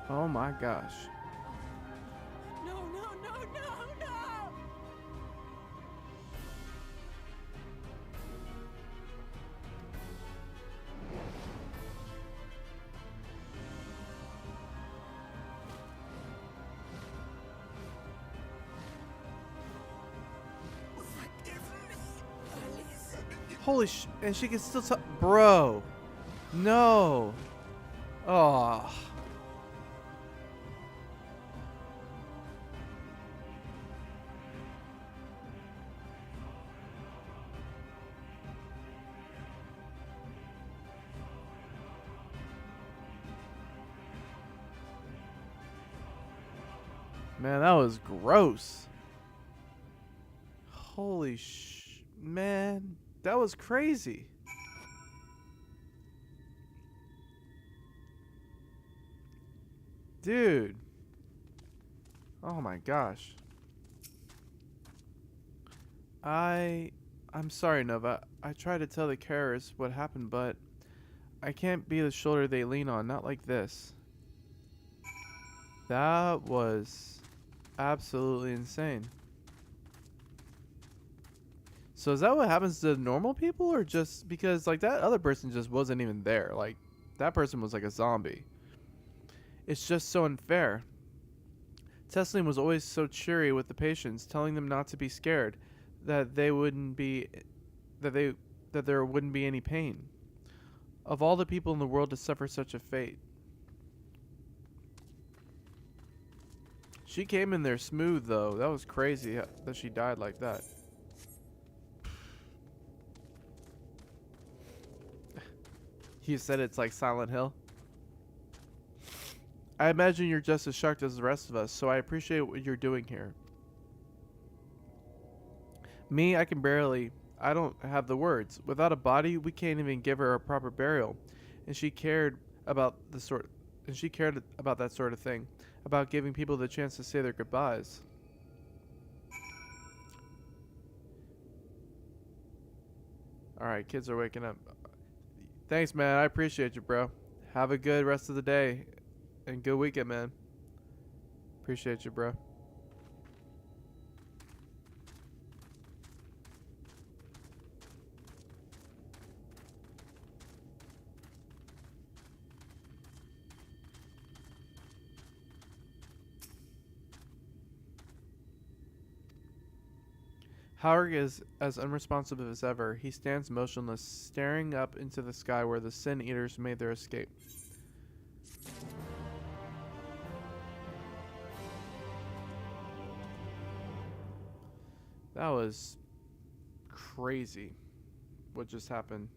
Oh my gosh. No, no, no, no, no! Forgive me, Alice. Holy sh! And she can still talk. Bro. No. Oh. Man, that was gross. Holy sh! Man, that was crazy. Dude. Oh my gosh. I'm sorry, Nova. I tried to tell the carers what happened, but I can't be the shoulder they lean on, not like this. That was absolutely insane. So is that what happens to normal people, or just because like that other person just wasn't even there? Like that person was like a zombie. It's just so unfair. Tesseline was always so cheery with the patients, telling them not to be scared, that there wouldn't be any pain. Of all the people in the world to suffer such a fate. She came in there smooth though. That was crazy that she died like that. You said it's like Silent Hill? I imagine you're just as shocked as the rest of us, so I appreciate what you're doing here. Me, I don't have the words. Without a body, we can't even give her a proper burial. And she cared about that sort of thing, about giving people the chance to say their goodbyes. Alright, kids are waking up. Thanks, man. I appreciate you, bro. Have a good rest of the day. And good weekend, man. Appreciate you, bro. Howard is as unresponsive as ever. He stands motionless, staring up into the sky where the Sin Eaters made their escape. That was crazy what just happened.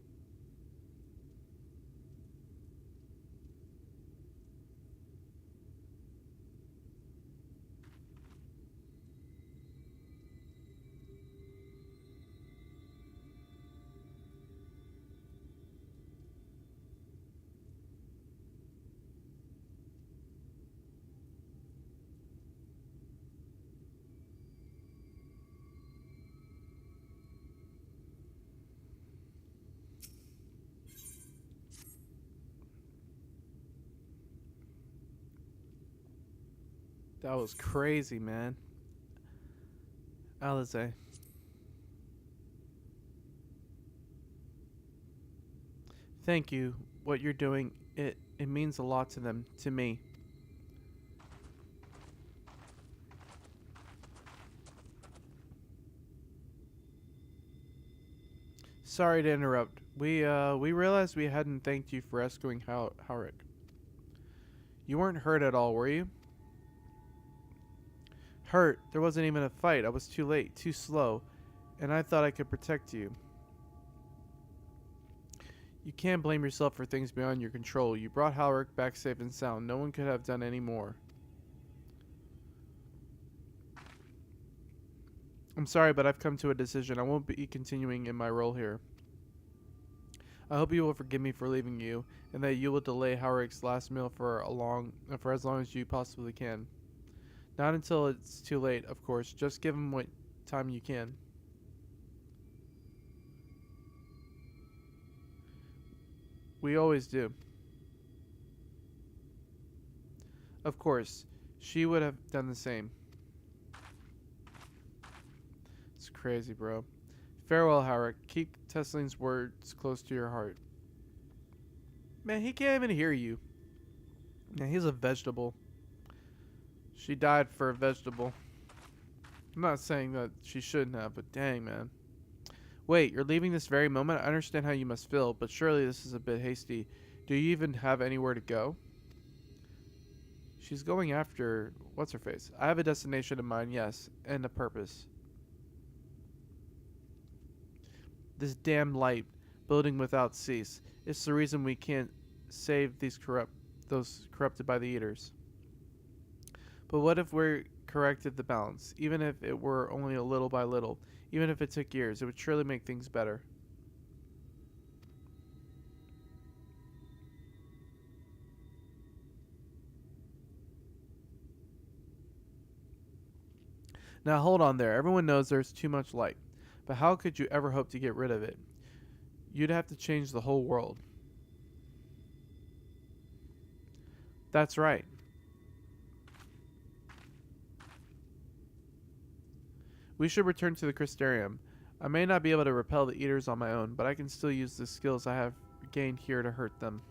That was crazy, man. Alize. Thank you. What you're doing, it means a lot to them, to me. Sorry to interrupt. We realized we hadn't thanked you for rescuing Howrick. You weren't hurt at all, were you? Hurt? There wasn't even a fight. I was too late, too slow, and I thought I could protect you. You can't blame yourself for things beyond your control. You brought Howrick back safe and sound. No one could have done any more. I'm sorry, but I've come to a decision. I won't be continuing in my role here. I hope you will forgive me for leaving you, and that you will delay Howrick's last meal for as long as you possibly can. Not until it's too late, of course. Just give him what time you can. We always do. Of course, she would have done the same. It's crazy, bro. Farewell, Howrick. Keep Tesling's words close to your heart. Man, he can't even hear you. Man, he's a vegetable. She died for a vegetable. I'm not saying that she shouldn't have, but dang, man. Wait, you're leaving this very moment? I understand how you must feel, but surely this is a bit hasty. Do you even have anywhere to go? She's going after... what's-her-face? I have a destination in mind, yes, and a purpose. This damn light, building without cease. It's the reason we can't save those corrupted by the eaters. But what if we corrected the balance? Even if it were only a little by little, even if it took years, it would surely make things better. Now hold on there. Everyone knows there's too much light. But how could you ever hope to get rid of it? You'd have to change the whole world. That's right. We should return to the Crystarium. I may not be able to repel the eaters on my own, but I can still use the skills I have gained here to hurt them.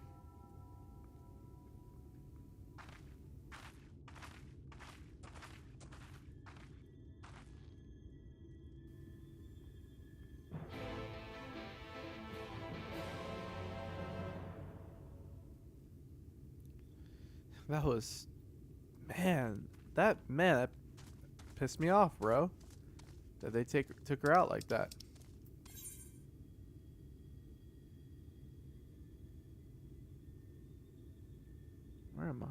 That was... That pissed me off, bro. That they took her out like that. Where am I?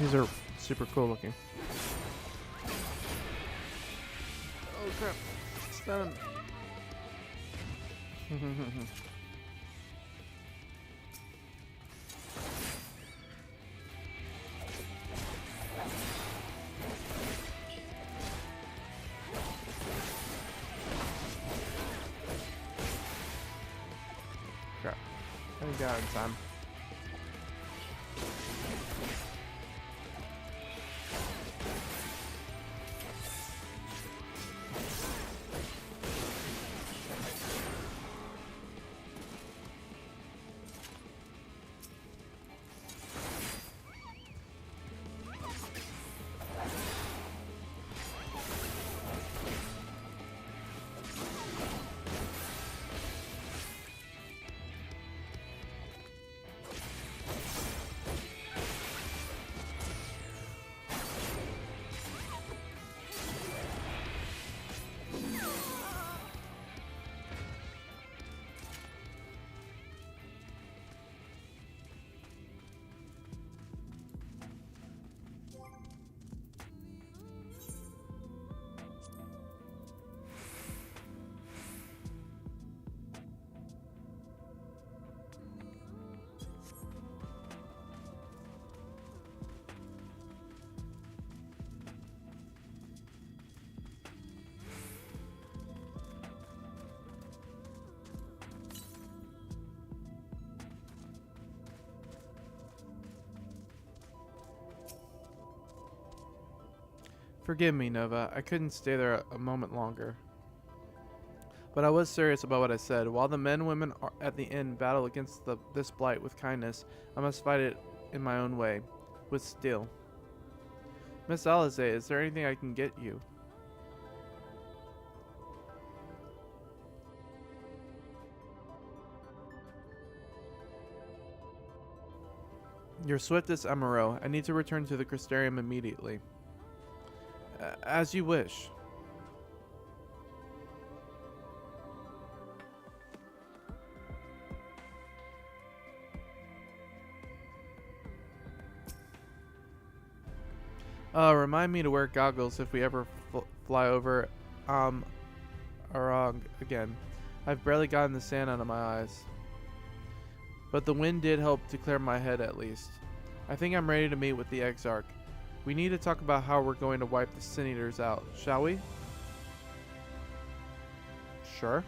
These are super cool looking. Oh crap! Stun him. Crap! I got it in time. Forgive me, Nova. I couldn't stay there a moment longer. But I was serious about what I said. While the men and women at the inn battle against this blight with kindness, I must fight it in my own way, with steel. Miss Alize, is there anything I can get you? Your swiftest Amaro. I need to return to the Crystarium immediately. As you wish. Remind me to wear goggles if we ever fly over Arong again. I've barely gotten the sand out of my eyes. But the wind did help to clear my head at least. I think I'm ready to meet with the Exarch. We need to talk about how we're going to wipe the Sin Eaters out, shall we? Sure.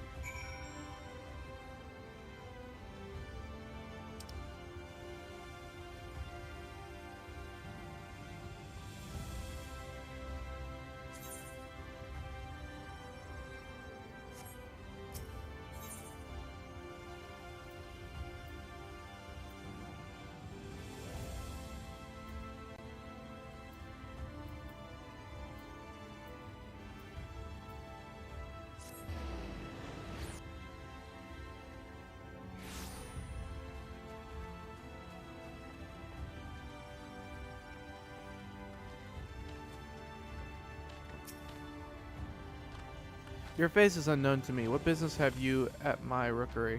Your face is unknown to me. What business have you at my rookery?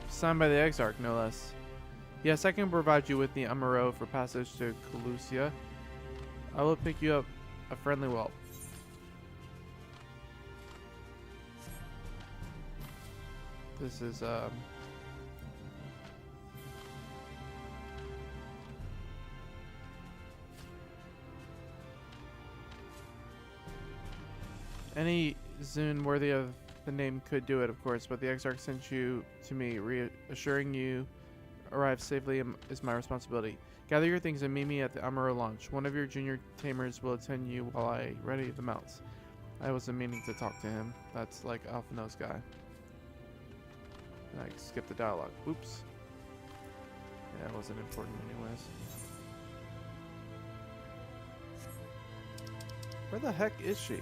Signed by the Exarch, no less. Yes, I can provide you with the Amaro for passage to Colusia. I will pick you up a friendly whelp. This is, any Zune worthy of the name could do it, of course, but the Exarch sent you to me, reassuring you arrive safely is my responsibility. Gather your things and meet me at the Amaro launch. One of your junior tamers will attend you while I ready the mounts. I wasn't meaning to talk to him. That's like Alpha Nose guy. And I skipped the dialogue. Oops. Yeah, it wasn't important anyways. Where the heck is she?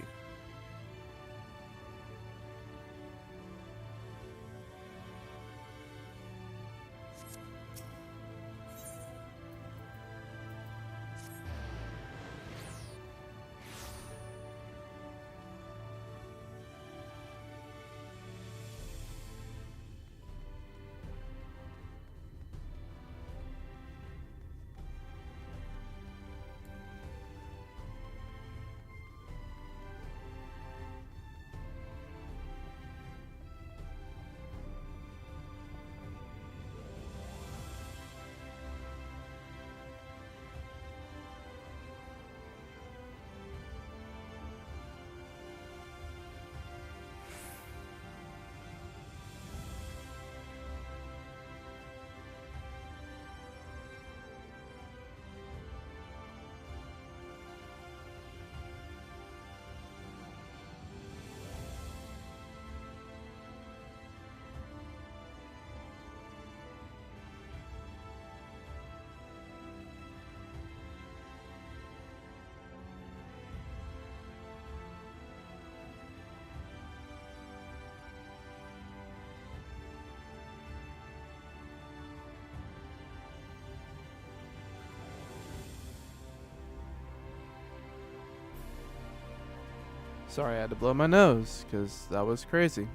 Sorry, I had to blow my nose, because that was crazy.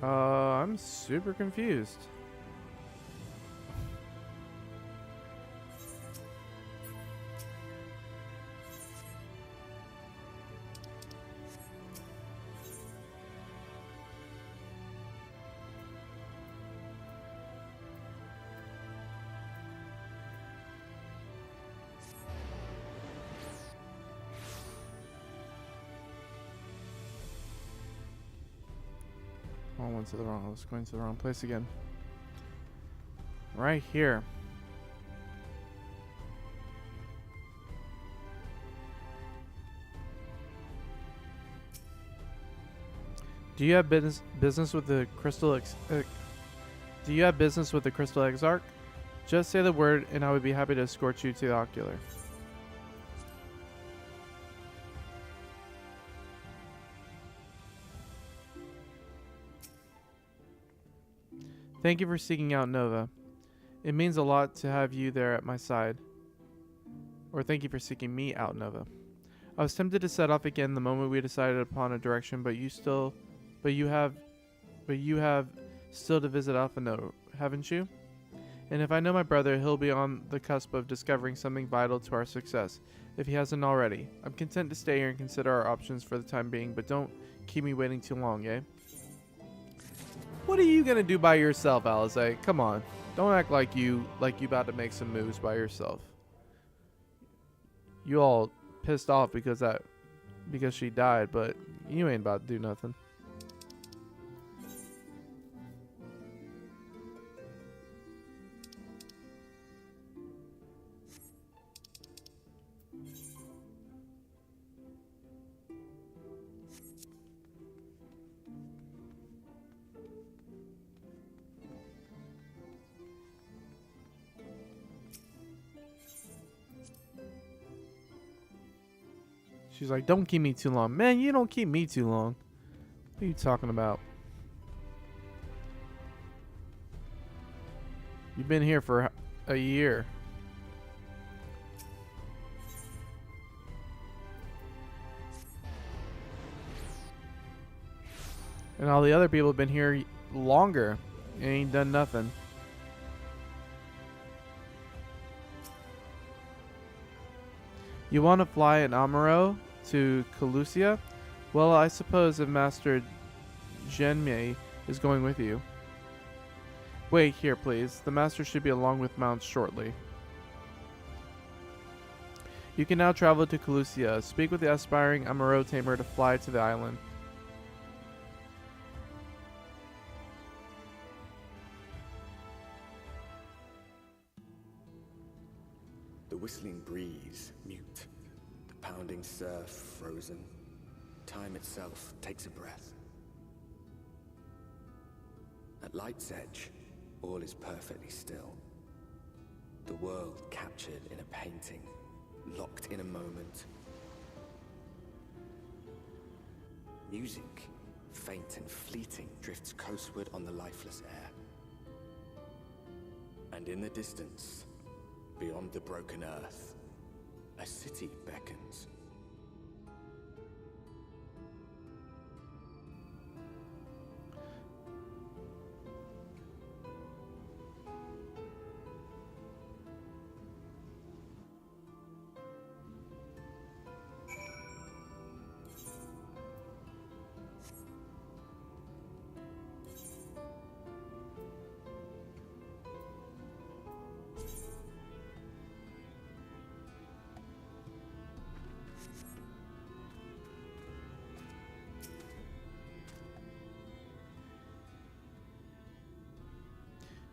I'm super confused. I went to the wrong. I was going to the wrong place again. Right here. Do you have business with the Crystal Do you have business with the Crystal Exarch? Just say the word, and I would be happy to escort you to the Ocular. Thank you for seeking out Nova. It means a lot to have you there at my side. Or thank you for seeking me out, Nova. I was tempted to set off again the moment we decided upon a direction, but you have still to visit Alpha Nova, haven't you? And if I know my brother, he'll be on the cusp of discovering something vital to our success, if he hasn't already. I'm content to stay here and consider our options for the time being, but don't keep me waiting too long, eh? What are you gonna do by yourself, Alize? Come on. Don't act like you about to make some moves by yourself. You all pissed off because she died, but you ain't about to do nothing. She's like, don't keep me too long. Man, you don't keep me too long. What are you talking about? You've been here for a year. And all the other people have been here longer and ain't done nothing. You want to fly an Amuro to Calusia? Well, I suppose if Master Genmei is going with you. Wait here, please. The Master should be along with mounts shortly. You can now travel to Calusia. Speak with the aspiring Amuro tamer to fly to the island. The whistling breeze, mute. The pounding surf, frozen. Time itself takes a breath. At light's edge, all is perfectly still. The world captured in a painting, locked in a moment. Music, faint and fleeting, drifts coastward on the lifeless air. And in the distance, beyond the broken earth, a city beckons.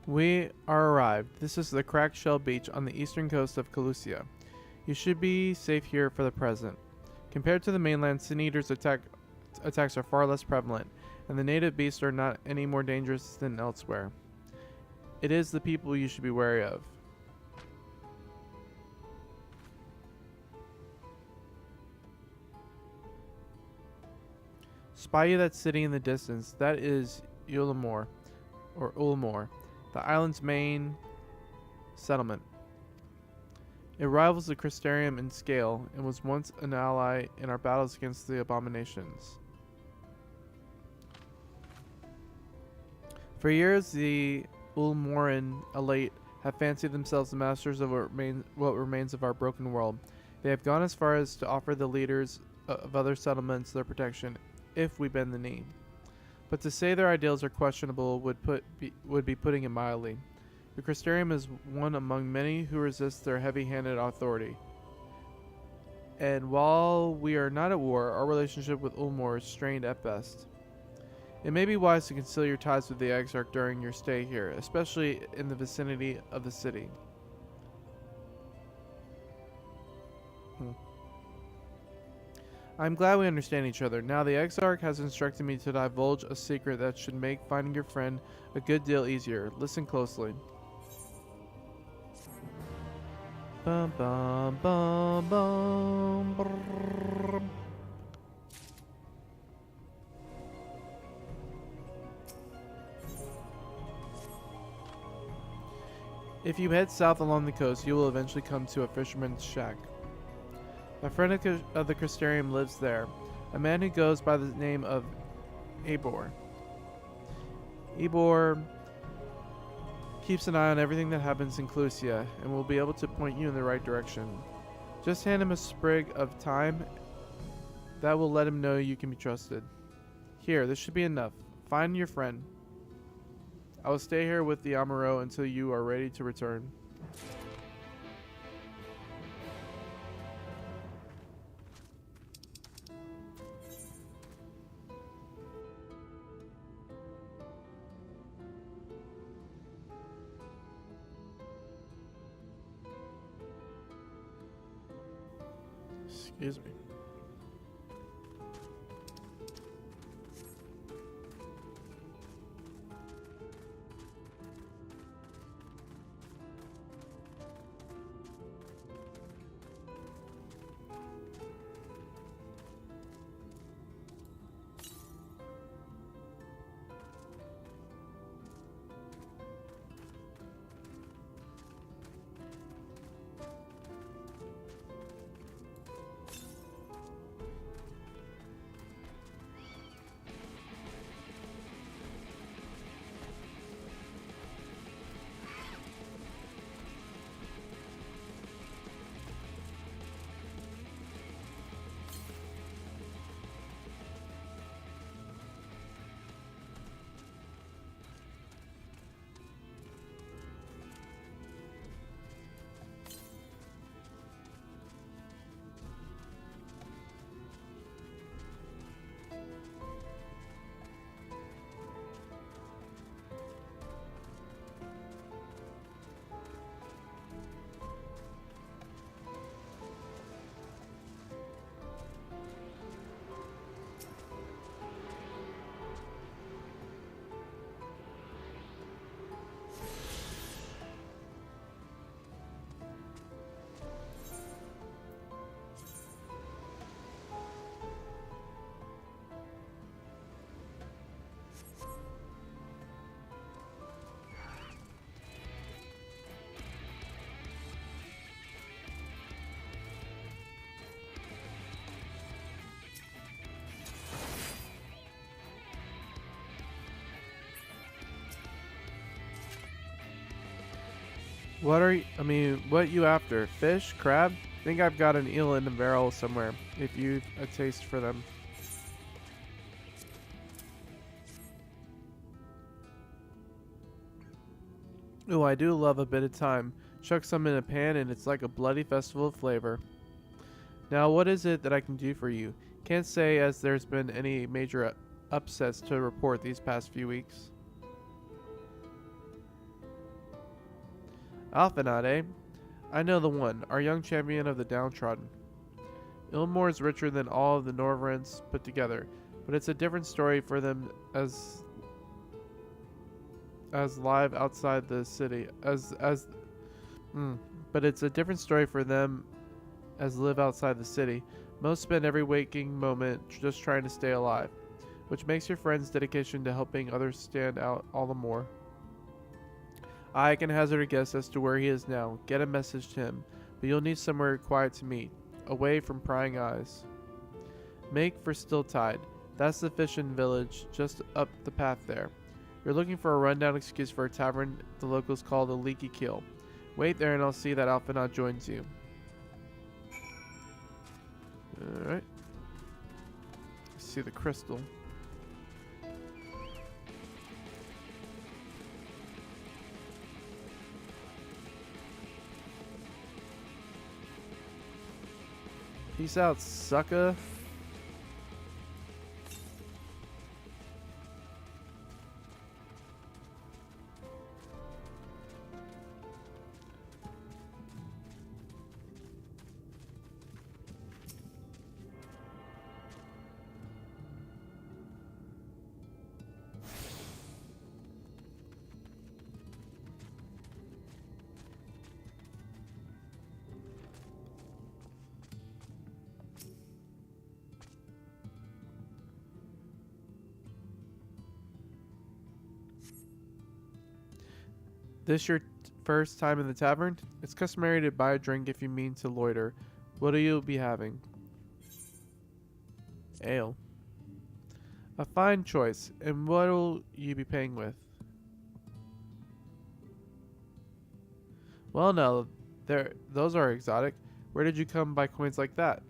We are arrived. This is the cracked shell beach on the eastern coast of Calusia. You should be safe here for the present. Compared to the mainland, Sin Eaters attacks are far less prevalent, and the native beasts are not any more dangerous than elsewhere. It is the people you should be wary of. Spy you that city in the distance. That is Ulamore, or Ulmore, the island's main settlement. It rivals the Crystarium in scale and was once an ally in our battles against the abominations. For years, the Ulmoran elite have fancied themselves the masters of what remains of our broken world. They have gone as far as to offer the leaders of other settlements their protection, if we bend the knee. But to say their ideals are questionable would be putting it mildly. The Crystarium is one among many who resist their heavy-handed authority. And while we are not at war, our relationship with Ulmor is strained at best. It may be wise to conceal your ties with the Exarch during your stay here, especially in the vicinity of the city. I'm glad we understand each other. Now the Exarch has instructed me to divulge a secret that should make finding your friend a good deal easier. Listen closely. Bum, bum, bum, bum, brrr. If you head south along the coast, you will eventually come to a fisherman's shack. A friend of the Crystarium lives there, a man who goes by the name of Eibor. Eibor keeps an eye on everything that happens in Clusia and will be able to point you in the right direction. Just hand him a sprig of thyme. That will let him know you can be trusted. Here, this should be enough. Find your friend. I will stay here with the Amuro until you are ready to return. Excuse me. What you after? Fish? Crab? Think I've got an eel in a barrel somewhere, if you've a taste for them. Ooh, I do love a bit of thyme. Chuck some in a pan and it's like a bloody festival of flavor. Now, what is it that I can do for you? Can't say as there's been any major upsets to report these past few weeks. Alphanat, eh? I know the one, our young champion of the downtrodden. Ilmore is richer than all of the Norvrans put together, but it's a different story for them as live outside the city but it's a different story for them as live outside the city. Most spend every waking moment just trying to stay alive, which makes your friend's dedication to helping others stand out all the more. I can hazard a guess as to where he is now. Get a message to him, but you'll need somewhere quiet to meet, away from prying eyes. Make for Stilltide. That's the fishing village just up the path there. You're looking for a rundown excuse for a tavern the locals call the Leaky Keel. Wait there and I'll see that Alphanot joins you. Alright. See the crystal. Peace out, sucker. This your first time in the tavern? It's customary to buy a drink if you mean to loiter. What will you be having? Ale. A fine choice. And what will you be paying with? Well, no. Those are exotic. Where did you come by coins like that?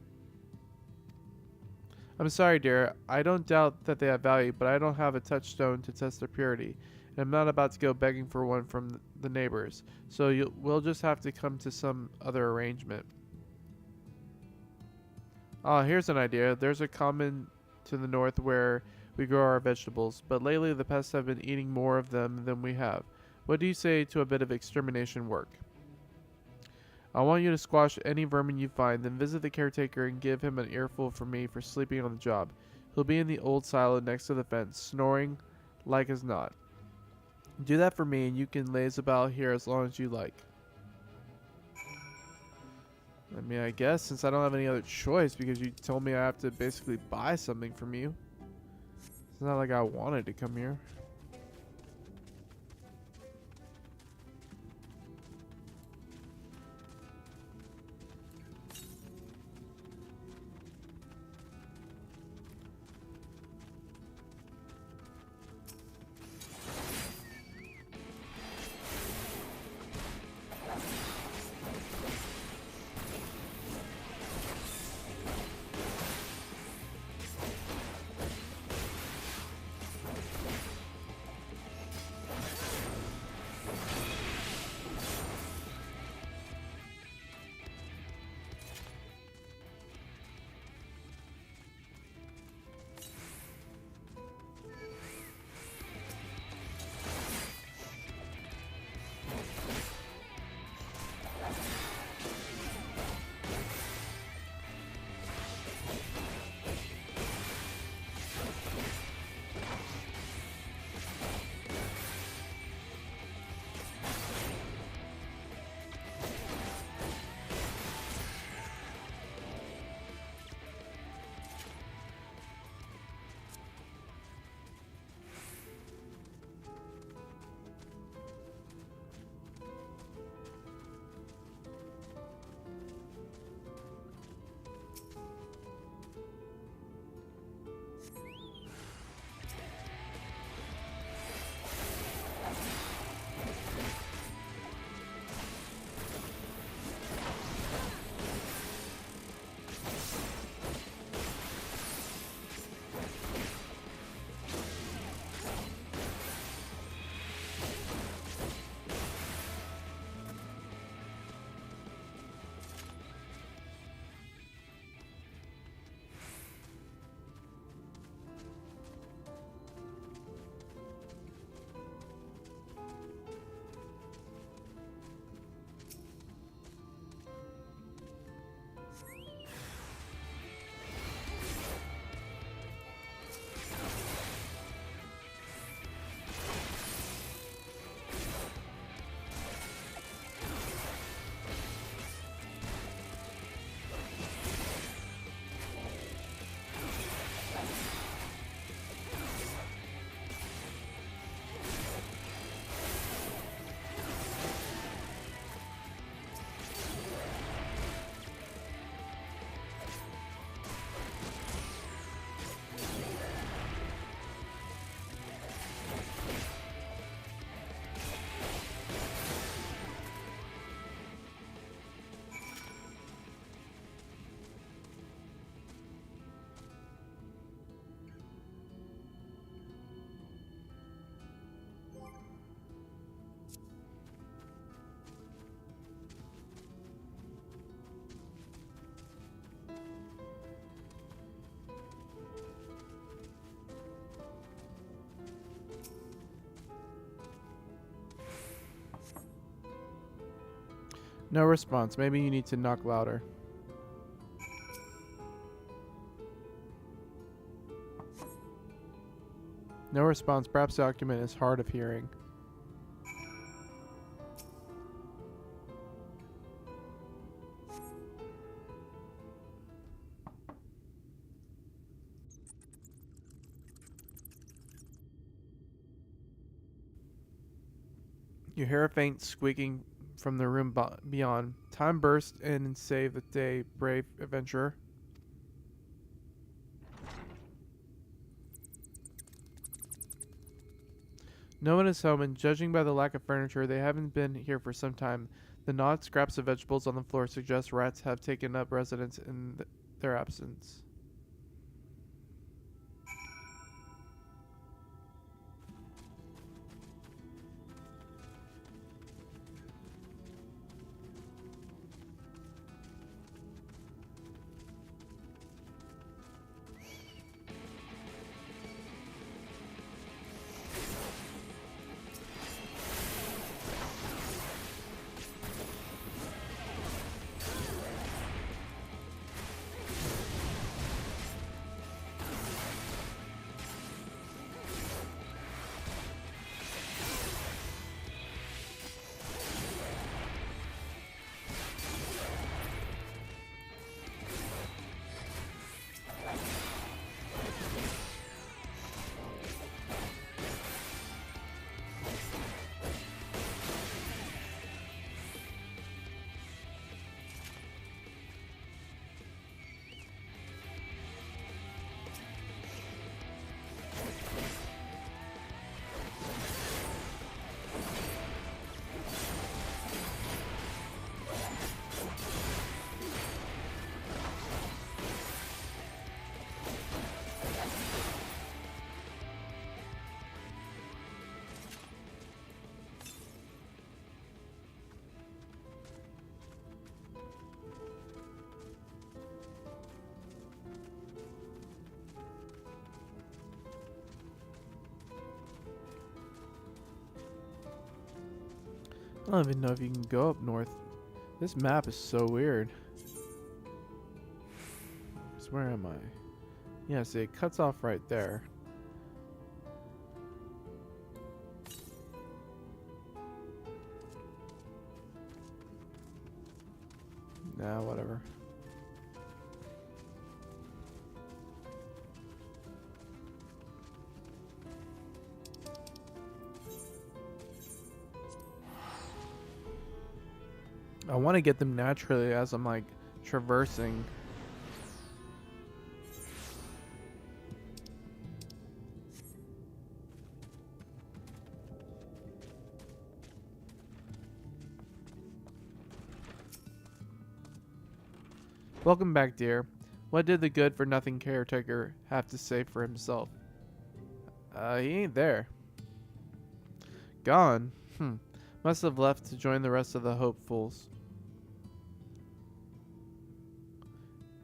I'm sorry, dear. I don't doubt that they have value, but I don't have a touchstone to test their purity. And I'm not about to go begging for one from the neighbors, so we'll just have to come to some other arrangement. Here's an idea. There's a common to the north where we grow our vegetables, but lately the pests have been eating more of them than we have. What do you say to a bit of extermination work? I want you to squash any vermin you find, then visit the caretaker and give him an earful from me for sleeping on the job. He'll be in the old silo next to the fence, snoring like as not. Do that for me and you can laze about here as long as you like. I mean, I guess since I don't have any other choice because you told me I have to basically buy something from you. It's not like I wanted to come here. No response. Maybe you need to knock louder. No response. Perhaps the document is hard of hearing. You hear a faint squeaking from the room beyond. Time burst in and save the day, brave adventurer. No one is home, and judging by the lack of furniture, they haven't been here for some time. The gnawed scraps of vegetables on the floor suggest rats have taken up residence in their absence. I don't even know if you can go up north. This map is so weird. So where am I? Yeah, see, it cuts off right there. Nah, whatever. I want to get them naturally as I'm like traversing. Welcome back, dear. What did the good for nothing caretaker have to say for himself? He ain't there. Gone? Must have left to join the rest of the hopefuls.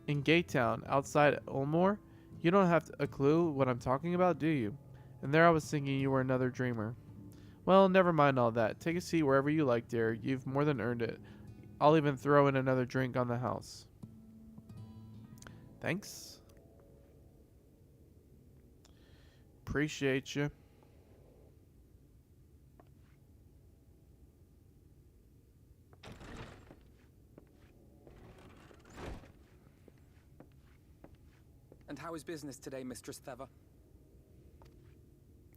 In Gatetown, outside Ulmore? You don't have a clue what I'm talking about, do you? And there I was thinking you were another dreamer. Well, never mind all that. Take a seat wherever you like, dear. You've more than earned it. I'll even throw in another drink on the house. Thanks. Appreciate you. And how is business today, Mistress Theva?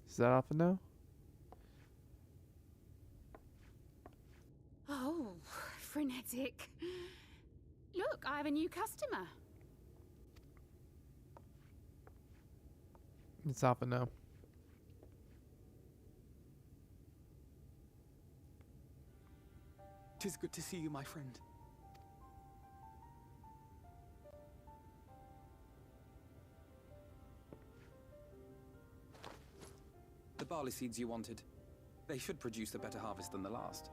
Is that off a no? Oh, frenetic. Look, I have a new customer. It's off a no. Tis good to see you, my friend. The barley seeds you wanted. They should produce a better harvest than the last.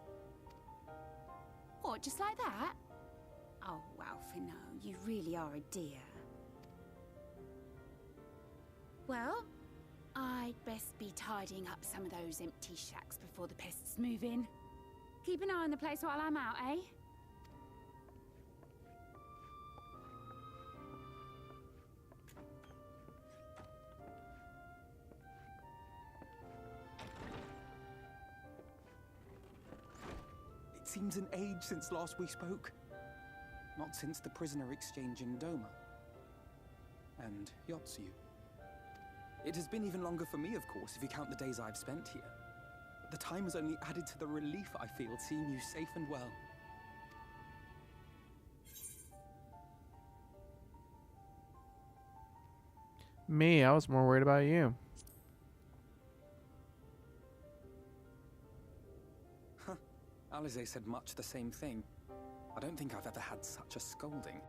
What, just like that? Oh, Alfino, you really are a dear. Well, I'd best be tidying up some of those empty shacks before the pests move in. Keep an eye on the place while I'm out, eh? seems an age since last we spoke. Not since the prisoner exchange in Doma. And Yotsu. It has been even longer for me, of course, if you count the days I've spent here. But the time has only added to the relief I feel seeing you safe and well. Me, I was more worried about you. Huh. Alize said much the same thing. I don't think I've ever had such a scolding.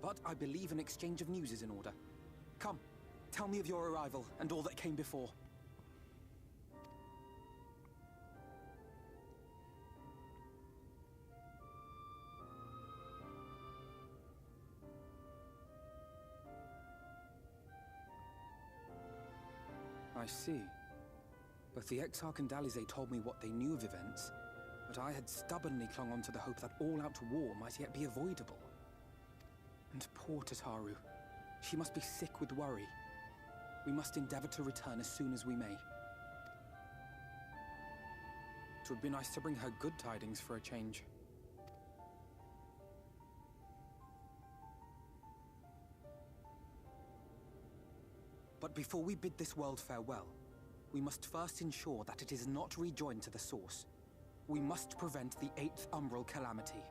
But I believe an exchange of news is in order. Come, tell me of your arrival and all that came before. I see. Both the Exarch and Alize told me what they knew of events, but I had stubbornly clung on to the hope that all-out war might yet be avoidable. And poor Tataru. She must be sick with worry. We must endeavor to return as soon as we may. It would be nice to bring her good tidings for a change. But before we bid this world farewell, we must first ensure that it is not rejoined to the Source. We must prevent the 8th Umbral Calamity.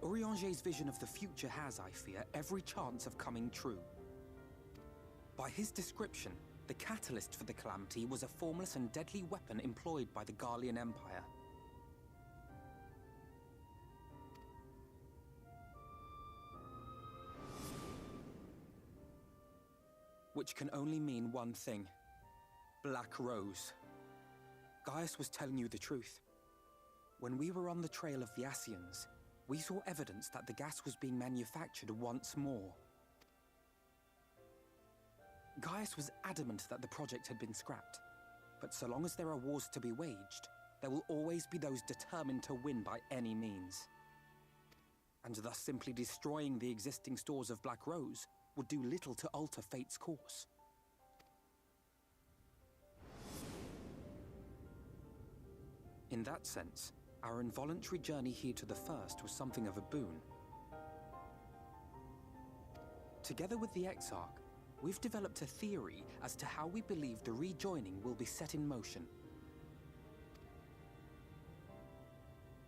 Urianger's vision of the future has, I fear, every chance of coming true. By his description, the catalyst for the Calamity was a formless and deadly weapon employed by the Garlean Empire. Which can only mean one thing. Black Rose. Gaius was telling you the truth. When we were on the trail of the Ascians, we saw evidence that the gas was being manufactured once more. Gaius was adamant that the project had been scrapped. But so long as there are wars to be waged, there will always be those determined to win by any means. And thus simply destroying the existing stores of Black Rose would do little to alter fate's course. In that sense, our involuntary journey here to the First was something of a boon. Together with the Exarch, we've developed a theory as to how we believe the rejoining will be set in motion.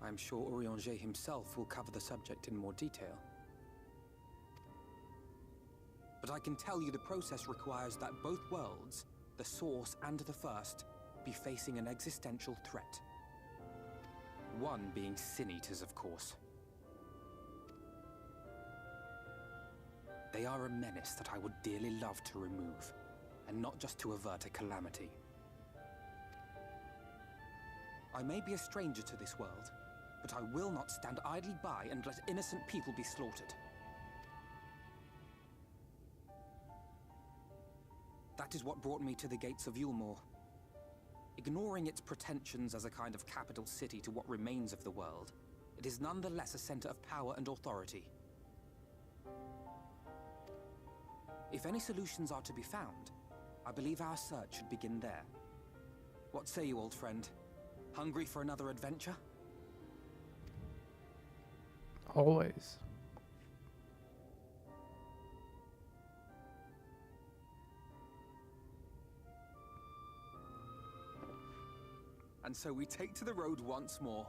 I'm sure Urianger himself will cover the subject in more detail. But I can tell you the process requires that both worlds, the Source and the First, be facing an existential threat. One being Sin-Eaters, of course. They are a menace that I would dearly love to remove, and not just to avert a calamity. I may be a stranger to this world, but I will not stand idly by and let innocent people be slaughtered. That is what brought me to the gates of Yulmore. Ignoring its pretensions as a kind of capital city to what remains of the world, it is nonetheless a center of power and authority. If any solutions are to be found, I believe our search should begin there. What say you, old friend? Hungry for another adventure? Always. And so we take to the road once more.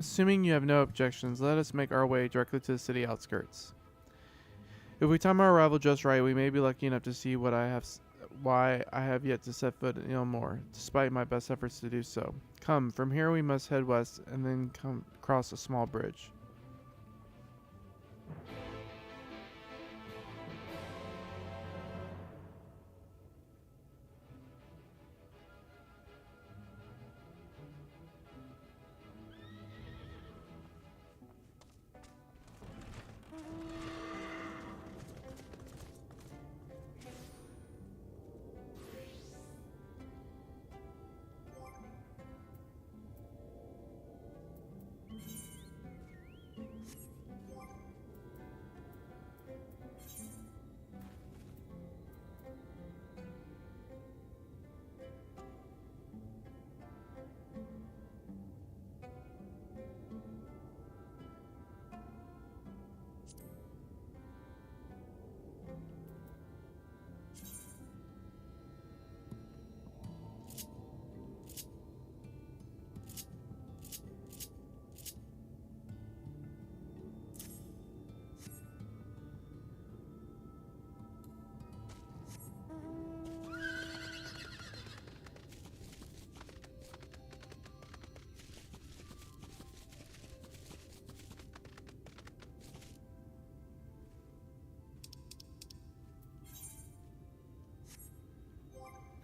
Assuming you have no objections, let us make our way directly to the city outskirts. If we time our arrival just right, we may be lucky enough to see why I have yet to set foot in Ilmore, despite my best efforts to do so. Come, from here we must head west and then come across a small bridge.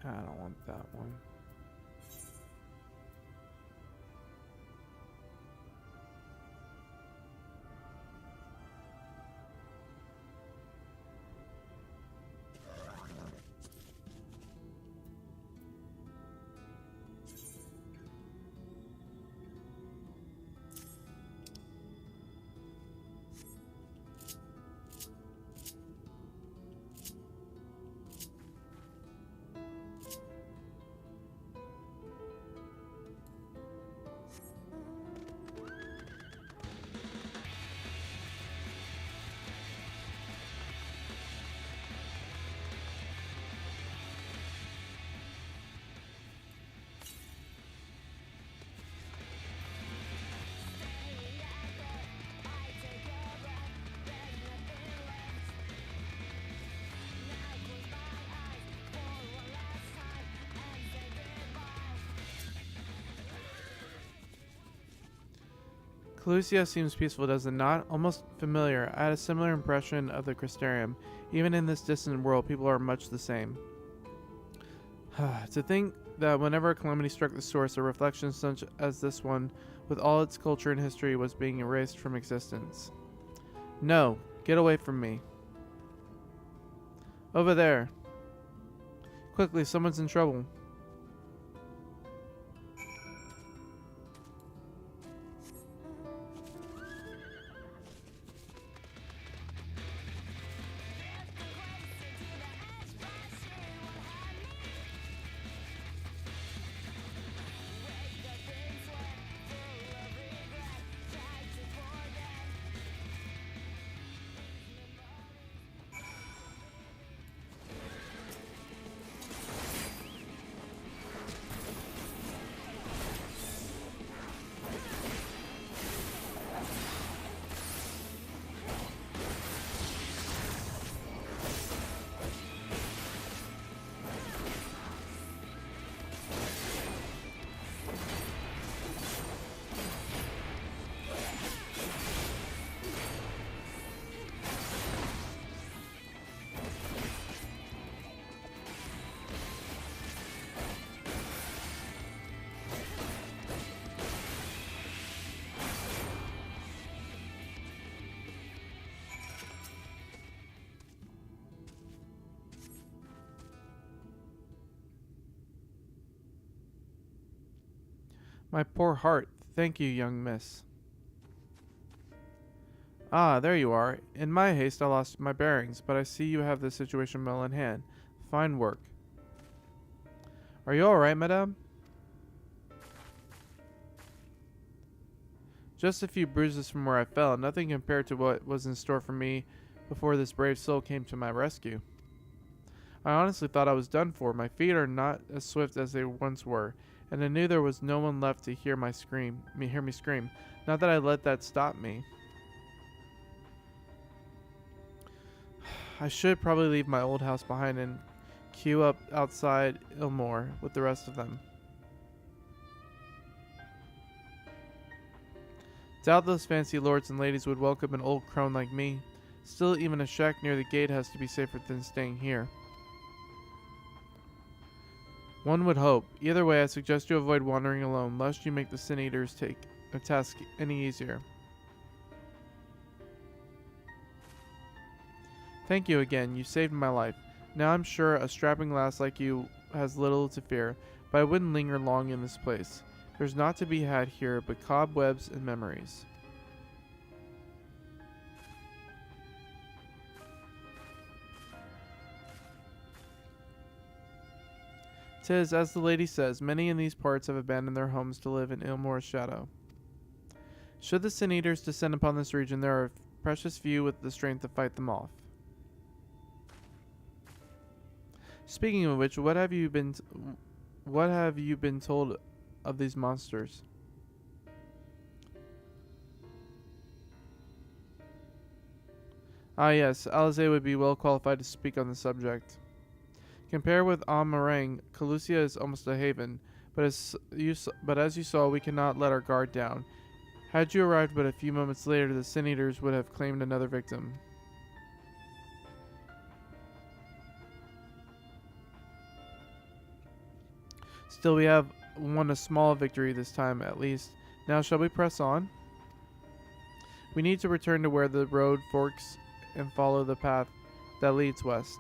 I don't want that one. Calusia seems peaceful, does it not? Almost familiar. I had a similar impression of the Crystarium. Even in this distant world, people are much the same. To think that whenever a calamity struck the source, a reflection such as this one, with all its culture and history, was being erased from existence. No, get away from me. Over there. Quickly, someone's in trouble. My poor heart. Thank you, young miss. Ah, there you are. In my haste, I lost my bearings, but I see you have the situation well in hand. Fine work. Are you all right, madame? Just a few bruises from where I fell, nothing compared to what was in store for me before this brave soul came to my rescue. I honestly thought I was done for. My feet are not as swift as they once were, and I knew there was no one left to hear me scream. Not that I let that stop me. I should probably leave my old house behind and queue up outside Ilmore with the rest of them. Doubt those fancy lords and ladies would welcome an old crone like me. Still, even a shack near the gate has to be safer than staying here. One would hope. Either way, I suggest you avoid wandering alone, lest you make the Sin Eaters take a task any easier. Thank you again. You saved my life. Now I'm sure a strapping lass like you has little to fear, but I wouldn't linger long in this place. There's not to be had here but cobwebs and memories. "'Tis, as the lady says, many in these parts have abandoned their homes to live in Ilmore's shadow. Should the Sin Eaters descend upon this region, there are precious few with the strength to fight them off. Speaking of which, what have you been told of these monsters?" "Ah yes, Alize would be well qualified to speak on the subject. Compare with Amarang, Calusia is almost a haven, but as you saw, we cannot let our guard down. Had you arrived but a few moments later, the Sin Eaters would have claimed another victim." "Still, we have won a small victory this time, at least. Now, shall we press on? We need to return to where the road forks and follow the path that leads west."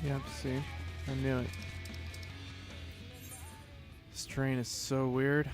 Yep, see? I knew it. This terrain is so weird.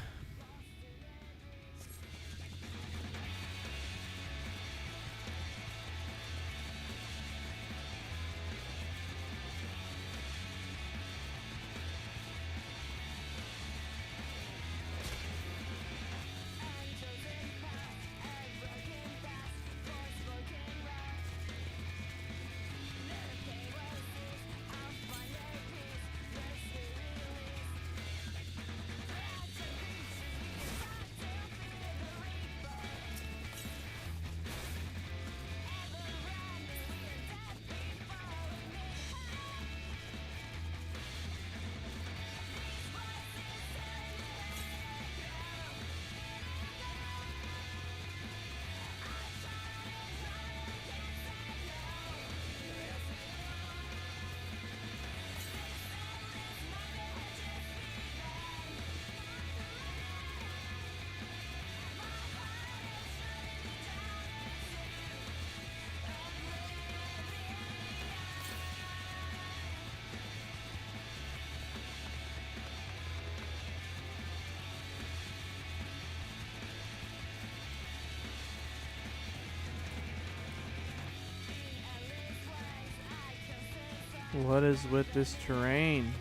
What is with this terrain?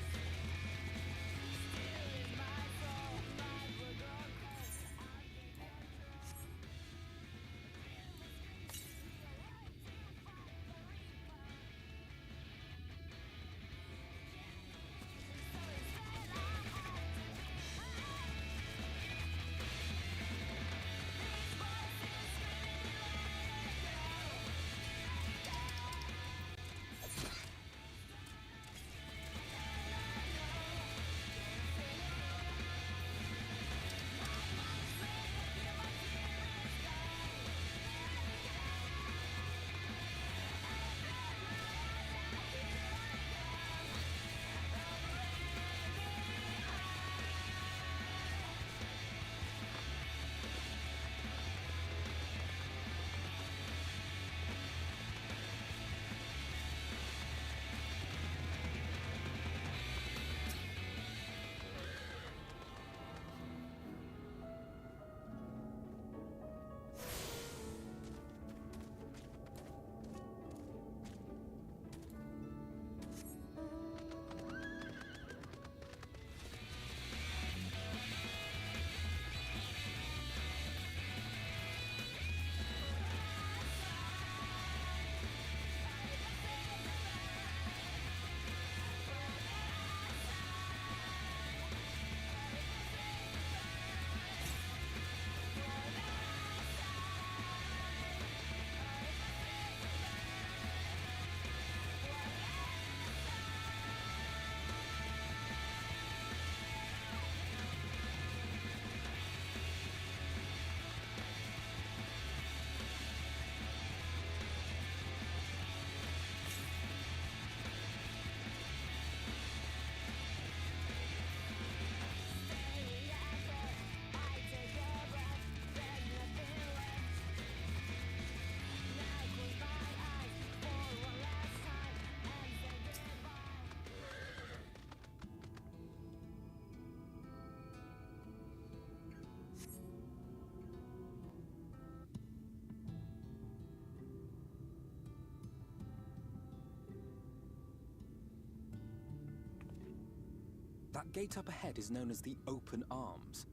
That gate up ahead is known as the Open Arms,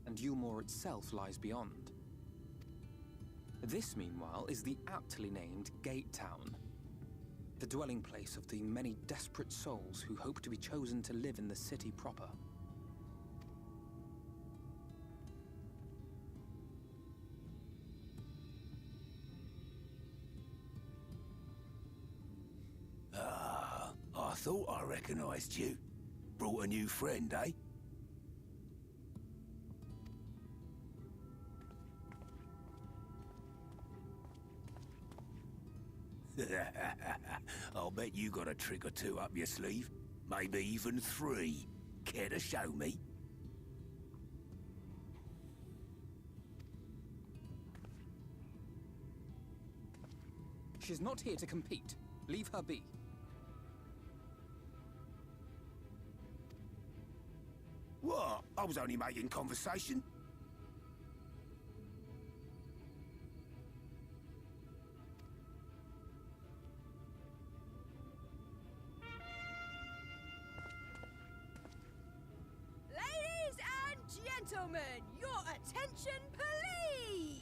and Yulmore itself lies beyond. This, meanwhile, is the aptly named Gate Town, the dwelling place of the many desperate souls who hope to be chosen to live in the city proper. I thought I recognized you. Brought a new friend, eh? I'll bet you got a trick or two up your sleeve. Maybe even 3. Care to show me? She's not here to compete. Leave her be. What? I was only making conversation. Ladies and gentlemen, your attention, please!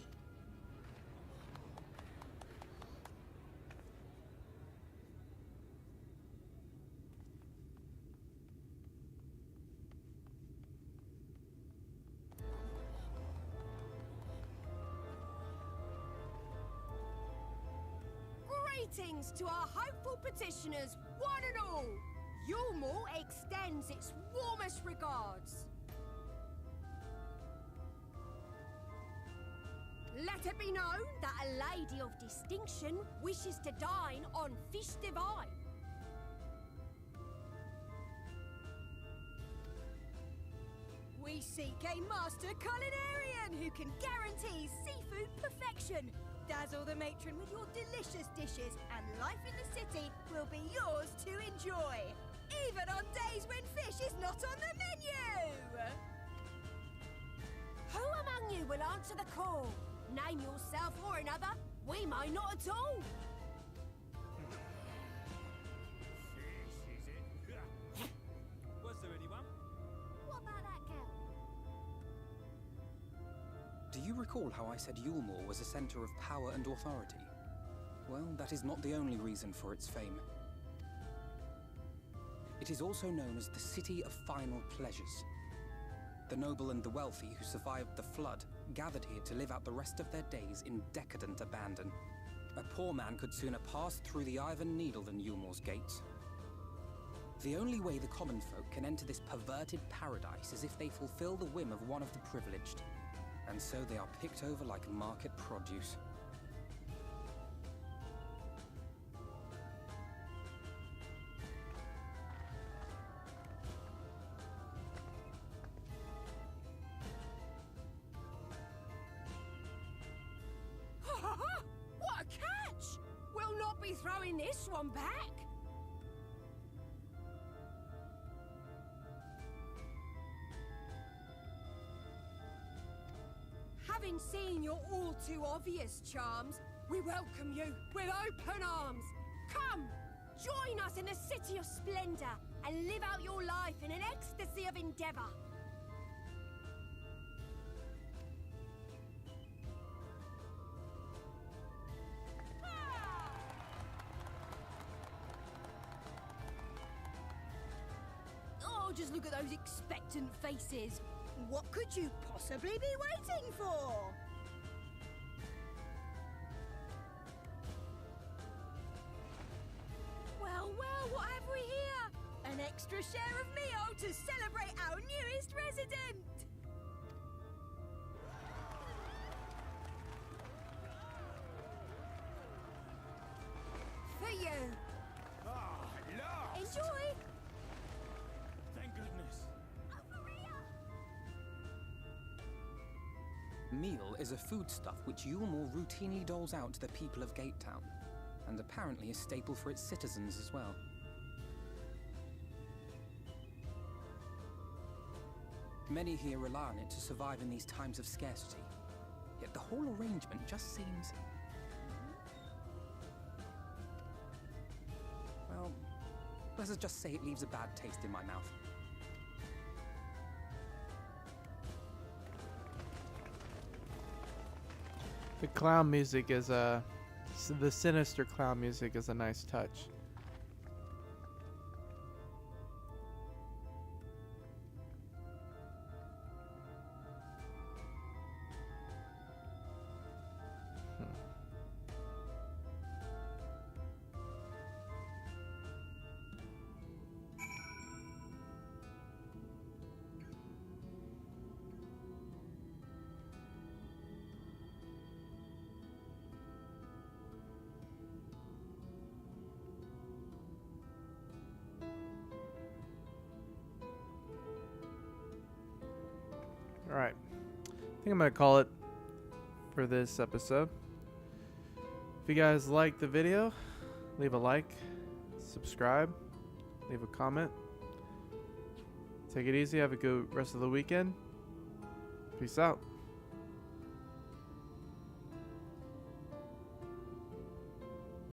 Greetings to our hopeful petitioners, one and all! Yulmore extends its warmest regards. Let it be known that a lady of distinction wishes to dine on fish divine. We seek a master culinarian who can guarantee seafood perfection. Dazzle the matron with your delicious dishes, and life in the city will be yours to enjoy, even on days when fish is not on the menu! Who among you will answer the call? Name yourself or another. We may not at all. Was there anyone? What about that girl? Do you recall how I said Yulmore was a center of power and authority? Well, that is not the only reason for its fame. It is also known as the City of Final Pleasures. The noble and the wealthy who survived the flood gathered here to live out the rest of their days in decadent abandon. A poor man could sooner pass through the Iron Needle than Yulmore's gates. The only way the common folk can enter this perverted paradise is if they fulfill the whim of one of the privileged. And so they are picked over like market produce. What a catch! We'll not be throwing this one back. Having seen your all too obvious charms, we welcome you with open arms. Come, join us in a city of splendor and live out your life in an ecstasy of endeavor. Oh, just look at those expectant faces. What could you possibly be waiting for? Well, what have we here? An extra share of meal to celebrate our newest resident! For you! Ah, at last! Enjoy! Thank goodness. Meal is a foodstuff which Yulmore routinely doles out to the people of Gate Town, and apparently a staple for its citizens as well. Many here rely on it to survive in these times of scarcity, yet the whole arrangement just seems... well, let's just say it leaves a bad taste in my mouth. The clown music is the sinister clown music is a nice touch. Alright, I think I'm going to call it for this episode. If you guys liked the video, leave a like, subscribe, leave a comment. Take it easy, have a good rest of the weekend. Peace out.